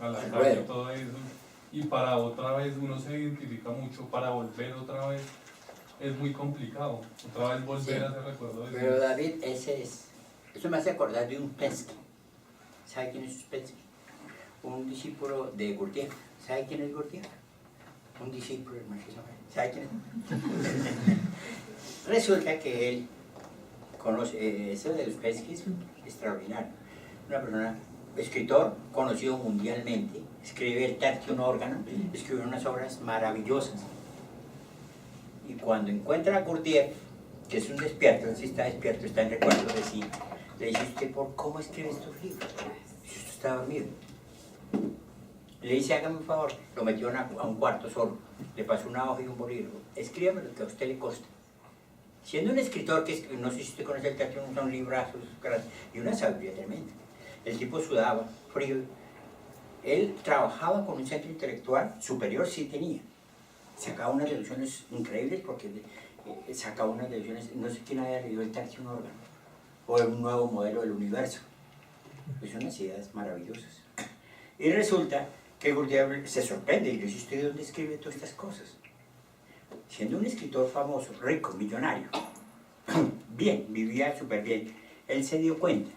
a la calle y todo eso. Y para otra vez uno se identifica mucho, para volver otra vez es muy complicado, otra vez volver a ese recuerdo de sí. Pero David, eso me hace acordar de un Uspensky. ¿Sabe quién es Uspensky? Un discípulo de Gurdjieff. ¿Sabe quién es Gurdjieff? Un discípulo del Marqués de Sade. ¿Sabe quién es? Resulta que él conoce, eso de Uspensky es extraordinario. Una persona, escritor, conocido mundialmente, escribe el Tercio un órgano, escribe unas obras maravillosas. Y cuando encuentra a Gurdjieff, que es un despierto, si está despierto, está en recuerdo de sí, le dice: ¿usted por cómo escribe estos libros? Si usted está dormido. Le dice: hágame un favor, lo metió a un cuarto solo, le pasó una hoja y un bolígrafo, escríbame lo que a usted le costa. Siendo un escritor que, no sé si usted conoce el teatro, son librazos y una sabiduría tremenda. El tipo sudaba, frío. Él trabajaba con un centro intelectual superior, sí tenía. Sacaba unas deducciones increíbles porque sacaba unas deducciones, no sé quién haya leído el Tercio un órgano, o un nuevo modelo del universo. Pues son unas ideas maravillosas. Y resulta que Gurdjieff se sorprende y le dice: ¿usted de dónde escribe todas estas cosas? Siendo un escritor famoso, rico, millonario, bien, vivía súper bien, él se dio cuenta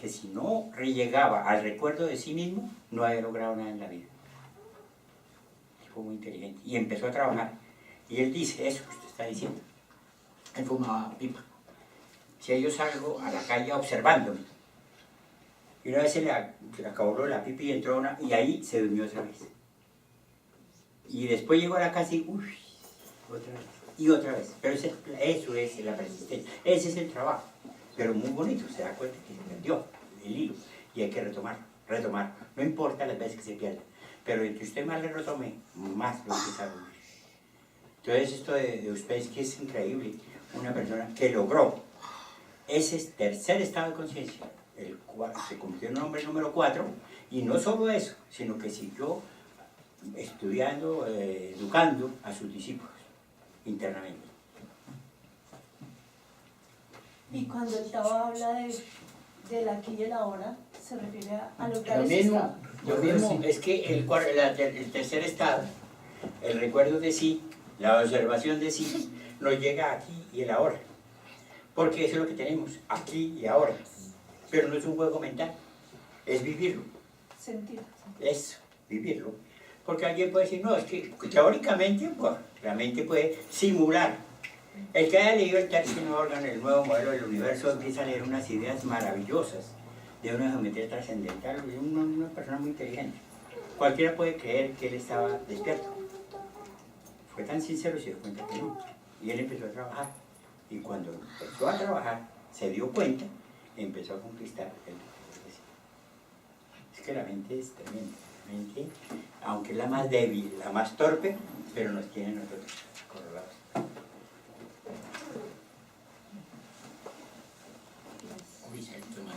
que si no llegaba al recuerdo de sí mismo, no había logrado nada en la vida. Fue muy inteligente y empezó a trabajar. Y él dice eso que usted está diciendo. Él fumaba pipa. Si yo salgo a la calle observándome, y una vez se le acabó la pipa y entró una, y ahí se durmió otra vez. Y después llegó a la casa y uy, otra vez, y otra vez. Pero eso es la persistencia, ese es el trabajo. Pero muy bonito, se da cuenta que se perdió el hilo y hay que retomarlo. No importa las veces que se pierda, pero entre usted más le retome, más lo empieza a vivir. Entonces esto de Uspensky es increíble, una persona que logró ese tercer estado de conciencia, se convirtió en un hombre número 4, y no solo eso, sino que siguió estudiando, educando a sus discípulos internamente. Y cuando el Tao habla del aquí y el ahora, se refiere a lo que Lo mismo es que el tercer estado, el recuerdo de sí, la observación de sí, nos llega aquí y el ahora. Porque eso es lo que tenemos, aquí y ahora. Pero no es un juego mental, es vivirlo. Sentir. Eso, vivirlo. Porque alguien puede decir: no, es que teóricamente, pues, la mente puede simular. El que haya leído el Tercio un órgano, el nuevo modelo del universo, empieza a leer unas ideas maravillosas de una geometría trascendental. Es una persona muy inteligente. Cualquiera puede creer que él estaba despierto. Fue tan sincero y se dio cuenta que no. Y él empezó a trabajar Y cuando empezó a trabajar, se dio cuenta, empezó a conquistar el deseo. Es que la mente es tremenda. La mente, aunque es la más débil, la más torpe, pero nos tiene nosotros correlados. Uy, se ha hecho mal.